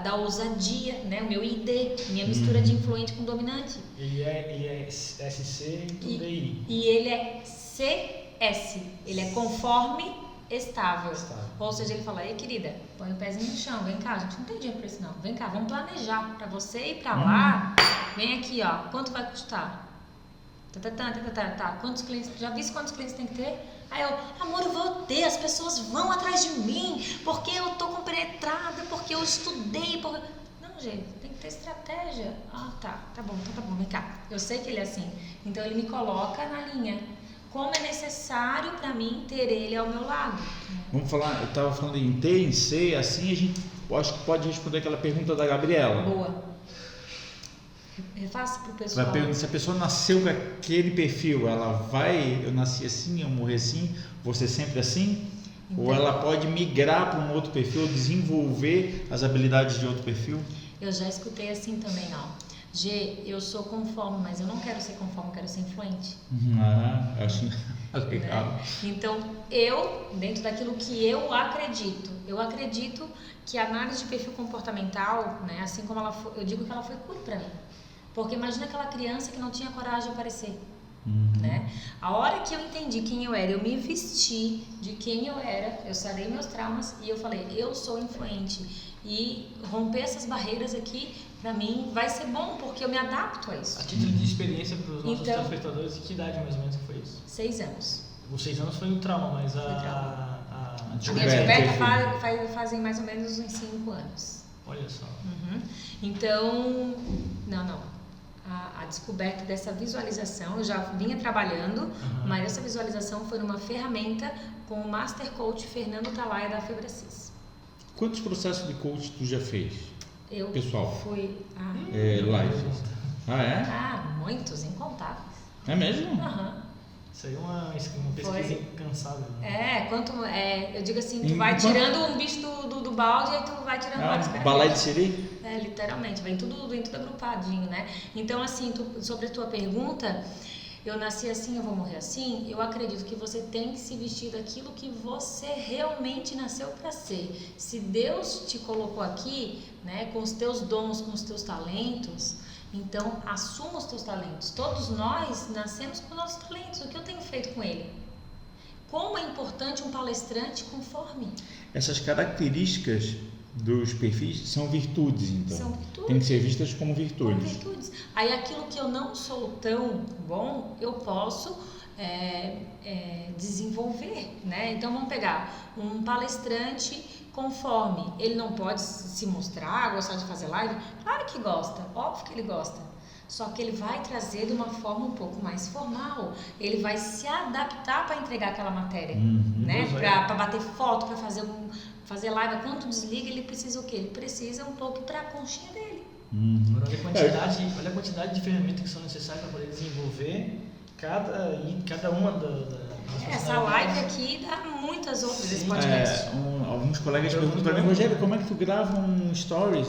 da ousadia, né? O meu ID, minha mistura de influente com dominante. Ele é SC e tu DI. E ele é CS, ele é conforme estável. Ou seja, ele fala, ei querida, põe o pezinho no chão, vem cá, a gente não tem dinheiro pra isso não, vem cá, vamos planejar pra você ir pra lá, vem aqui ó, quanto vai custar? Quantos clientes, já viste quantos clientes tem que ter? Aí eu, amor, eu vou ter, as pessoas vão atrás de mim, porque eu tô compenetrada, porque eu estudei, porque... Não, gente, tem que ter estratégia. Tá bom, vem cá. Eu sei que ele é assim, então ele me coloca na linha. Como é necessário para mim ter ele ao meu lado. Vamos falar, eu estava falando em ter, em ser, assim a gente acho que pode responder aquela pergunta da Gabriela. Boa. Refaça para o pessoal. Vai perguntar se a pessoa nasceu com aquele perfil, ela vai, eu nasci assim, eu morri assim, vou ser sempre assim? Então, ou ela pode migrar para um outro perfil, desenvolver as habilidades de outro perfil? Eu já escutei assim também, ó. G, eu sou conforme, mas eu não quero ser conforme, eu quero ser influente. Acho legal. Né? Então, eu, dentro daquilo que eu acredito que a análise de perfil comportamental, né, assim como ela foi, eu digo que ela foi cura para mim. Porque imagina aquela criança que não tinha coragem de aparecer. Né? A hora que eu entendi quem eu era, eu me vesti de quem eu era, eu sarei meus traumas e eu falei, eu sou influente. E romper essas barreiras aqui, pra mim, vai ser bom, porque eu me adapto a isso. A título de experiência para os nossos telespectadores, que idade mais ou menos que foi isso? 6 anos. Os 6 anos foi um trauma, mas a minha descoberta fazem mais ou menos uns 5 anos. Olha só. Então, não. A descoberta dessa visualização, eu já vinha trabalhando, mas essa visualização foi numa ferramenta com o Master Coach Fernando Talaia da Febracis. Quantos processos de coach tu já fez? Eu pessoal? Fui... live. Muitos, incontáveis. É mesmo? Isso aí é uma pesquisa incansável. Né? Eu digo assim, tu vai tirando um bicho do balde e tu vai tirando vários caras. Balai de siri? Literalmente, vem tudo agrupadinho, né? Então, assim, sobre a tua pergunta, eu nasci assim, eu vou morrer assim, eu acredito que você tem que se vestir daquilo que você realmente nasceu para ser. Se Deus te colocou aqui, né, com os teus dons, com os teus talentos, então assuma os teus talentos. Todos nós nascemos com nossos talentos. O que eu tenho feito com ele? Como é importante um palestrante conforme? Essas características dos perfis são virtudes, então. São virtudes. Tem que ser vistas como virtudes. Como virtudes. Aí aquilo que eu não sou tão bom, eu posso desenvolver, né? Então vamos pegar um palestrante conforme. Ele não pode se mostrar, gostar de fazer live? Claro que gosta, óbvio que ele gosta. Só que ele vai trazer de uma forma um pouco mais formal. Ele vai se adaptar para entregar aquela matéria, né? Para bater foto, para fazer live. Quando tu desliga, ele precisa o quê? Ele precisa um pouco para a conchinha dele. Olha a quantidade de ferramentas que são necessárias para poder desenvolver cada uma das essa live aqui dá muitas outras desse podcast. Alguns colegas perguntam para mim, Rogério, como é que tu grava um stories?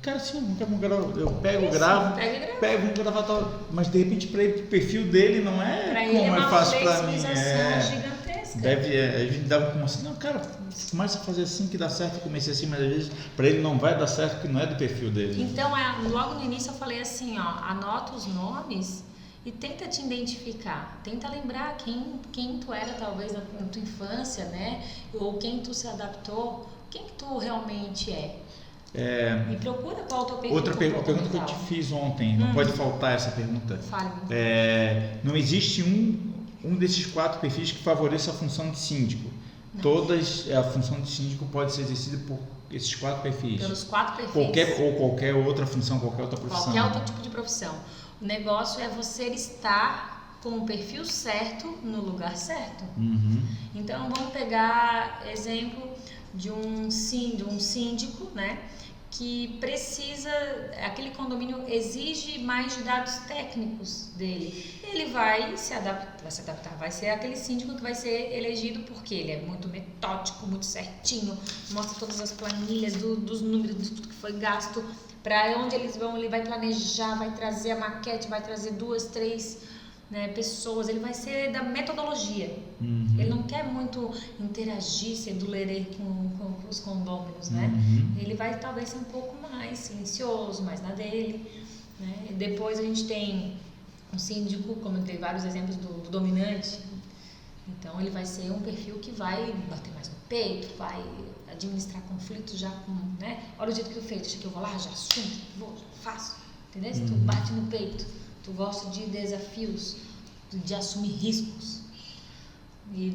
Cara, sim, eu pego, gravo, um gravatório, mas de repente para o perfil dele não é pra como é fácil para mim. Gigantesca. básica. A gente dava como assim, não, cara, começa a fazer assim que dá certo, eu comecei assim, mas às vezes para ele não vai dar certo porque não é do perfil dele. Então, logo no início eu falei assim, anota os nomes e tenta te identificar, tenta lembrar quem tu era talvez na tua infância, né? Ou quem tu se adaptou, quem que tu realmente é. E procura qual é o teu perfil. Outra pergunta que eu te fiz ontem, não pode faltar essa pergunta. Fale. Não existe um desses 4 perfis que favoreça a função de síndico. A função de síndico pode ser exercida por esses 4 perfis. Pelos 4 perfis. Qualquer outra função, qualquer outra profissão. Qualquer outro tipo de profissão. O negócio é você estar com o perfil certo no lugar certo. Então vamos pegar exemplo de um síndico, né? Que precisa, aquele condomínio exige mais de dados técnicos dele. Ele vai se adaptar, vai ser aquele síndico que vai ser elegido porque ele é muito metódico, muito certinho, mostra todas as planilhas dos números, de tudo que foi gasto, para onde eles vão, ele vai planejar, vai trazer a maquete, vai trazer 2, 3 pessoas, ele vai ser da metodologia. Ele não quer muito interagir, ser dulerê com os condôminos, né? Ele vai talvez ser um pouco mais silencioso, mais na dele, né? E depois a gente tem um síndico, como eu dei vários exemplos do dominante, então ele vai ser um perfil que vai bater mais no peito, vai administrar conflitos já com, né? Olha o jeito que eu fiz, deixa que eu vou lá, já assumo, já faço, entendeu? Tu bate no peito. Tu gosta de desafios, de assumir riscos. E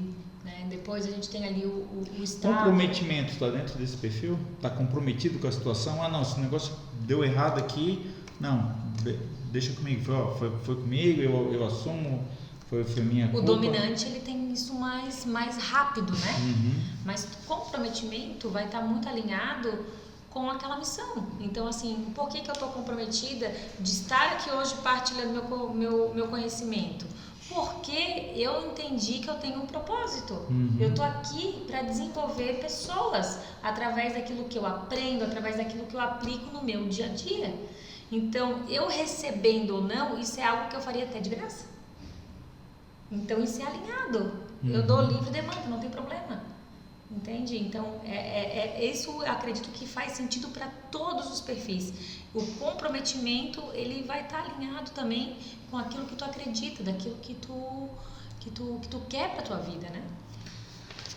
depois a gente tem ali o estado. Comprometimento está dentro desse perfil? Está comprometido com a situação? Não, esse negócio deu errado aqui. Não, deixa comigo. Foi comigo, eu assumo. Foi minha culpa. O dominante ele tem isso mais rápido, né? Mas o comprometimento vai estar muito alinhado com aquela missão. Então, assim, por que eu estou comprometida de estar aqui hoje partilhando meu conhecimento? Porque eu entendi que eu tenho um propósito. Eu estou aqui para desenvolver pessoas através daquilo que eu aprendo, através daquilo que eu aplico no meu dia a dia. Então, eu recebendo ou não, isso é algo que eu faria até de graça. Então, isso é alinhado. Eu dou livre demanda, não tem problema. Entende? Então, isso eu acredito que faz sentido para todos os perfis. O comprometimento, ele vai estar alinhado também com aquilo que tu acredita, daquilo que tu quer para tua vida, né?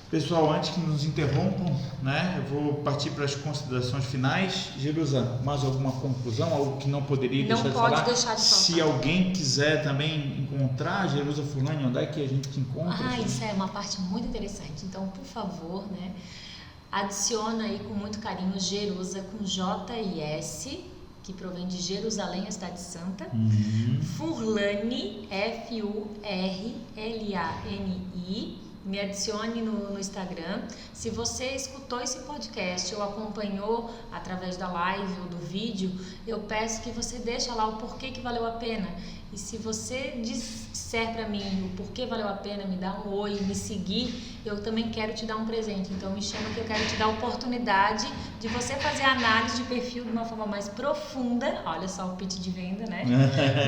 Pessoal, antes que nos interrompam, né, eu vou partir para as considerações finais. Jerusa, mais alguma conclusão? Algo que não poderia deixar de falar? Não pode deixar de falar. Se alguém quiser também encontrar a Jerusa Furlani, onde é que a gente te encontra? Isso é uma parte muito interessante. Então, por favor, né, adiciona aí com muito carinho Jerusa com J e S, que provém de Jerusalém, a cidade santa. Furlani, F-U-R-L-A-N-I. Me adicione no Instagram. Se você escutou esse podcast ou acompanhou através da live ou do vídeo, eu peço que você deixe lá o porquê que valeu a pena. E se você disser para mim o porquê valeu a pena, me dá um oi, me seguir, eu também quero te dar um presente. Então me chama que eu quero te dar a oportunidade de você fazer a análise de perfil de uma forma mais profunda. Olha só o pitch de venda, né?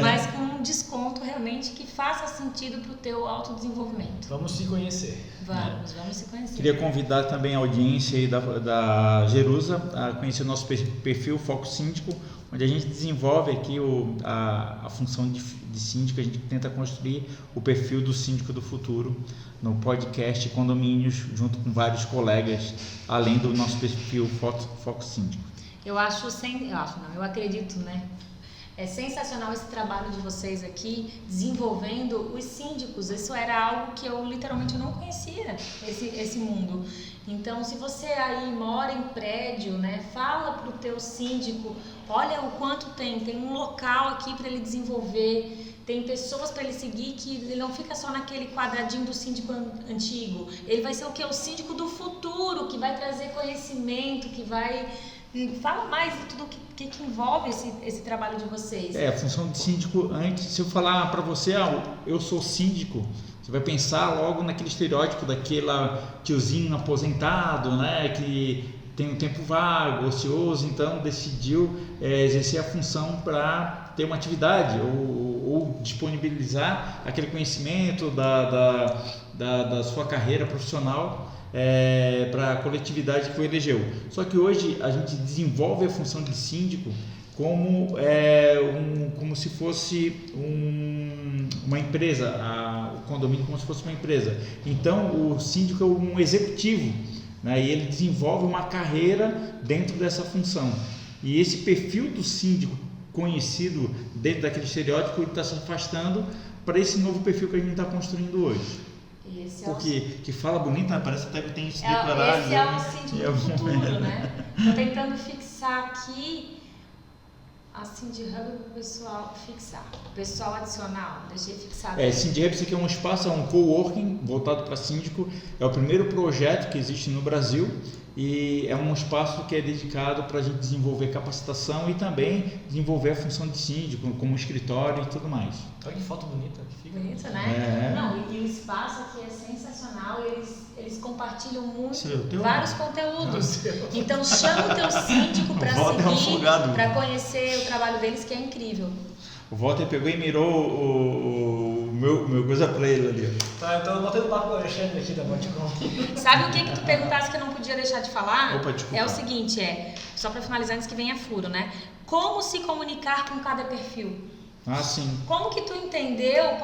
Mas com um desconto realmente que faça sentido para o teu autodesenvolvimento. Vamos se conhecer. Vamos se conhecer. Queria convidar também a audiência aí da Jerusa a conhecer o nosso perfil Foco Síndico, onde a gente desenvolve aqui a função de síndico. A gente tenta construir o perfil do síndico do futuro no podcast Condomínios, junto com vários colegas, além do nosso perfil Foco Síndico. Eu acredito, né? É sensacional esse trabalho de vocês aqui, desenvolvendo os síndicos. Isso era algo que eu literalmente não conhecia, esse mundo. Então, se você aí mora em prédio, né, fala pro teu síndico, olha o quanto tem um local aqui para ele desenvolver, tem pessoas para ele seguir, que ele não fica só naquele quadradinho do síndico antigo. Ele vai ser o quê? O síndico do futuro, que vai trazer conhecimento, que vai... Fala mais de tudo que envolve esse trabalho de vocês. A função de síndico, antes, se eu falar para você, eu sou síndico, você vai pensar logo naquele estereótipo daquele tiozinho aposentado, né, que tem um tempo vago, ocioso, então decidiu exercer a função para ter uma atividade ou disponibilizar aquele conhecimento da sua carreira profissional para a coletividade que o elegeu. Só que hoje a gente desenvolve a função de síndico como se fosse uma empresa, o condomínio como se fosse uma empresa. Então o síndico é um executivo, né? E ele desenvolve uma carreira dentro dessa função. E esse perfil do síndico conhecido dentro daquele estereótipo está se afastando para esse novo perfil que a gente está construindo hoje. Porque que fala bonito, né? Parece até que tem isso declarado. Esse é o síndico do futuro, né? Estou tentando fixar aqui a Cindy Hub para o pessoal fixar. Pessoal adicional, deixei fixado. Cindy Hub, isso aqui é um espaço, é um coworking voltado para síndico. É o primeiro projeto que existe no Brasil e é um espaço que é dedicado para a gente desenvolver capacitação e também desenvolver a função de síndico, como escritório e tudo mais. Olha que foto bonita. Bonita, né? Não, e o espaço aqui é sensacional, eles compartilham vários conteúdos. Então chama o teu síndico para seguir, para conhecer o trabalho deles, que é incrível. O Walter pegou e mirou o meu coisa pra ele ali. Tá, então eu botei no papo com o Alexandre aqui da Boticom. Sabe o que tu perguntasse que eu não podia deixar de falar? Opa, desculpa. É o seguinte, só para finalizar antes que venha furo, né? Como se comunicar com cada perfil? Ah, sim. Como que tu entendeu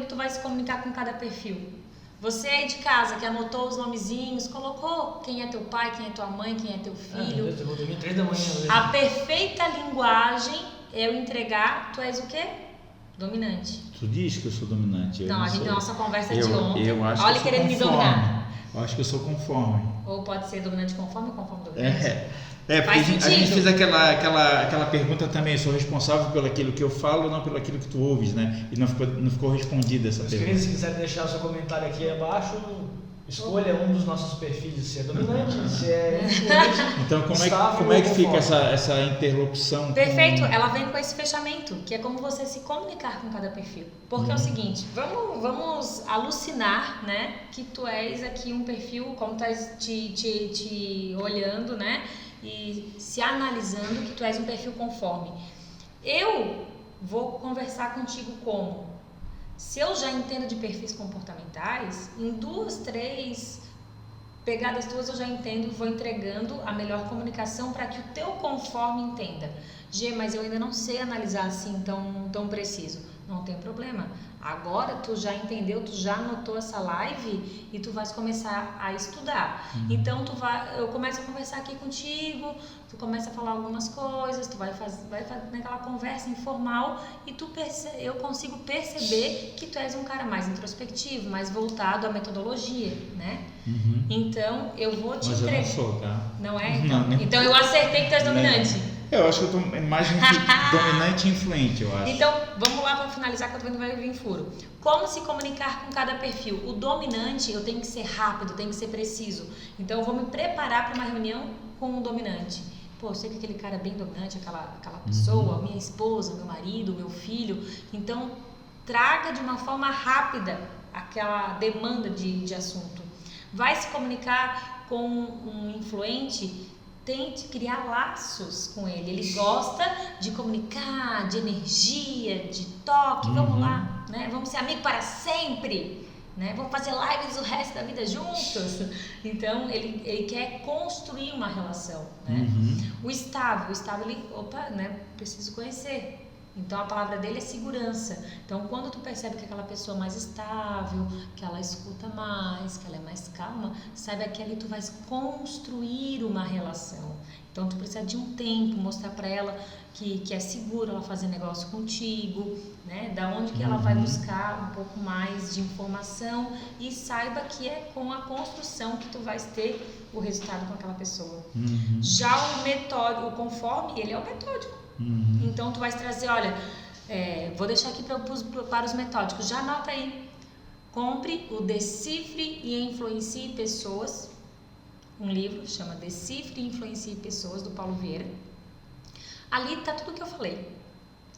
que tu vai se comunicar com cada perfil? Você aí de casa que anotou os nomezinhos, colocou quem é teu pai, quem é tua mãe, quem é teu filho. Eu vou dormir 3 da manhã. A perfeita linguagem é eu entregar, tu és o quê? Dominante. Tu diz que eu sou dominante. Não, a nossa conversa de ontem. Eu acho Olha que eu querendo me dominar. Eu acho que eu sou conforme. Ou pode ser dominante conforme ou conforme dominante. Porque a gente fez aquela pergunta também, eu sou responsável pelo aquilo que eu falo, não pelo aquilo que tu ouves, né? E não ficou respondida essa pergunta. Se quiser deixar o seu comentário aqui abaixo, escolha um dos nossos perfis, se é dominante, se é influente. Então como é que fica essa interlocução? Perfeito, ela vem com esse fechamento, que é como você se comunicar com cada perfil. Porque é o seguinte, vamos alucinar, né, que tu és aqui um perfil, como tu estás te olhando, né, e se analisando que tu és um perfil conforme. Eu vou conversar contigo como? Se eu já entendo de perfis comportamentais, em 2, 3 pegadas tuas eu já entendo e vou entregando a melhor comunicação para que o teu conforme entenda. Mas eu ainda não sei analisar assim tão preciso. Não tem problema. Agora tu já entendeu, tu já anotou essa live e tu vais começar a estudar. Então eu começo a conversar aqui contigo, tu começa a falar algumas coisas, tu vai fazer naquela conversa informal e eu consigo perceber que tu és um cara mais introspectivo, mais voltado à metodologia, né? Então eu vou te entregar. Mas eu não sou, tá? Não é? Então eu acertei que tu és dominante. Eu acho que eu tô mais dominante e influente, eu acho. Então, vamos lá para finalizar, que eu tô vendo que vai vir furo. Como se comunicar com cada perfil? O dominante, eu tenho que ser rápido, tenho que ser preciso. Então, eu vou me preparar para uma reunião com o dominante. Pô, eu sei que aquele cara é bem dominante, aquela pessoa, minha esposa, meu marido, meu filho. Então, traga de uma forma rápida aquela demanda de assunto. Vai se comunicar com um influente? Tente criar laços com ele. Ele gosta de comunicar, de energia, de toque. Vamos lá, né? Vamos ser amigos para sempre, né? Vamos fazer lives o resto da vida juntos. Então, ele quer construir uma relação, né? O estável, ele, né? Preciso conhecer. Então, a palavra dele é segurança. Então, quando tu percebe que aquela pessoa é mais estável, que ela escuta mais, que ela é mais calma, saiba que ali tu vais construir uma relação. Então, tu precisa de um tempo, mostrar para ela que é seguro ela fazer negócio contigo, né? Da onde que ela vai buscar um pouco mais de informação e saiba que é com a construção que tu vais ter o resultado com aquela pessoa. Já o metódico, o conforme, ele é o metódico. Então tu vais trazer, olha, vou deixar aqui para os metódicos, já anota aí, compre o Decifre e Influencie Pessoas, um livro chama Decifre e Influencie Pessoas, do Paulo Vieira. Ali está tudo o que eu falei.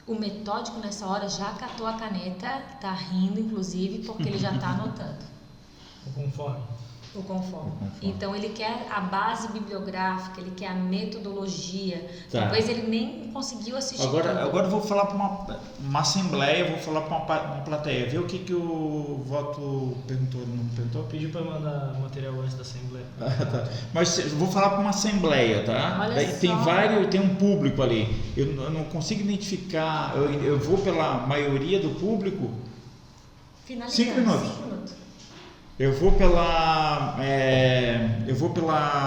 O metódico nessa hora já catou a caneta, está rindo inclusive porque ele já está anotando. O conforme. O conforme. Então ele quer a base bibliográfica, ele quer a metodologia. Tá. Talvez ele nem conseguiu assistir. Agora eu vou falar para uma assembleia, vou falar para uma plateia. Vê o que o voto perguntou, não perguntou? Pediu para mandar material antes da assembleia. Tá. Mas eu vou falar para uma assembleia, tá? Olha Daí só. tem um público ali. Eu não consigo identificar. Eu vou pela maioria do público. Finalizando. 5 minutos. 5 minutos. Eu vou pela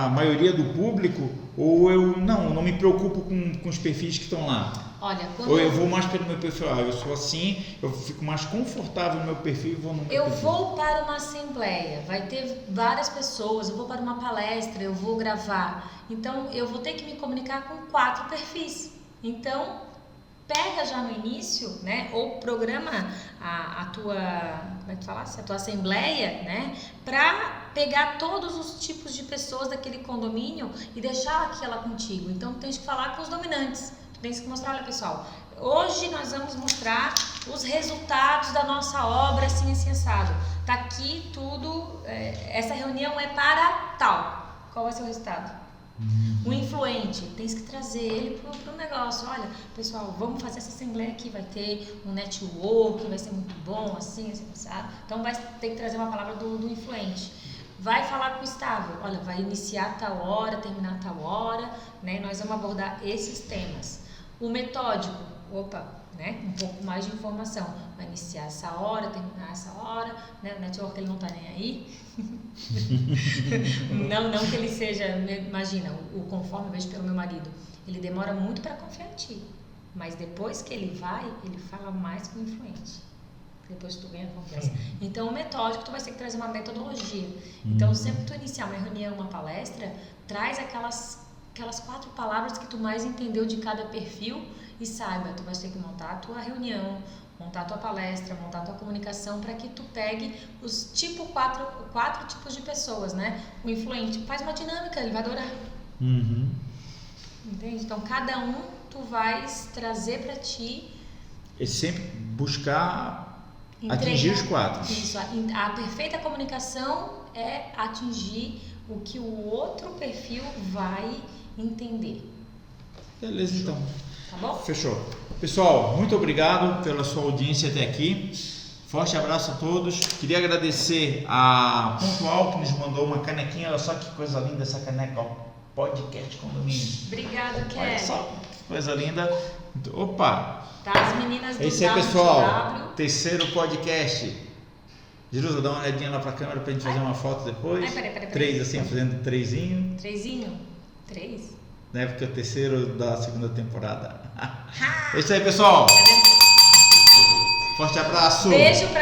maioria do público ou eu não me preocupo com os perfis que estão lá. Olha, Ou eu vou mais pelo meu perfil, eu sou assim, eu fico mais confortável no meu perfil e vou no meu eu perfil. vou para uma assembleia, vai ter várias pessoas, eu vou para uma palestra, eu vou gravar. Então eu vou ter que me comunicar com 4 perfis. Então pega já no início, né, ou programa a tua, como é que falasse? A tua assembleia, né, para pegar todos os tipos de pessoas daquele condomínio e deixar aquela contigo. Então, tu tens que falar com os dominantes, tu tens que mostrar, olha pessoal, hoje nós vamos mostrar os resultados da nossa obra assim assado. Tá aqui tudo, essa reunião é para tal. Qual vai ser o resultado? O influente, tens que trazer ele pro negócio. Olha, pessoal, vamos fazer essa assembleia aqui, vai ter um network, vai ser muito bom, assim, sabe? Então vai ter que trazer uma palavra do influente. Vai falar com o estável, olha, vai iniciar tal hora, terminar tal hora, né? Nós vamos abordar esses temas. O metódico, né? Um pouco mais de informação. Vai iniciar essa hora, terminar essa hora, né? O network ele não tá nem aí. não que ele seja, imagina, o conforme eu vejo pelo meu marido, ele demora muito para confiar em ti, mas depois que ele vai, ele fala mais com o influente, depois tu ganha confiança. Então o metódico, tu vai ter que trazer uma metodologia. Então sempre que tu iniciar uma reunião, uma palestra, traz aquelas 4 palavras que tu mais entendeu de cada perfil e saiba, tu vai ter que montar a tua reunião, montar a tua palestra, montar a tua comunicação para que tu pegue os quatro tipos de pessoas, né? O influente faz uma dinâmica, ele vai adorar. Entende? Então cada um tu vais trazer para ti. É sempre buscar atingir os 4. Isso, a perfeita comunicação é atingir o que o outro perfil vai entender. Beleza, então. Tá bom? Fechou. Pessoal, muito obrigado pela sua audiência até aqui. Forte abraço a todos. Queria agradecer a Pontual que nos mandou uma canequinha. Olha só que coisa linda essa caneca, ó. Podcast Condomínio. Obrigado, Kelly. Olha só que coisa linda. Opa! Tá, as meninas do É isso aí, WW. pessoal. Terceiro podcast. Jerusa, dá uma olhadinha lá pra câmera pra gente fazer uma foto depois. Peraí. 3 assim, fazendo 3zinho. 3? Né? Porque é o terceiro da segunda temporada. É isso aí, pessoal. Forte abraço. Beijo pra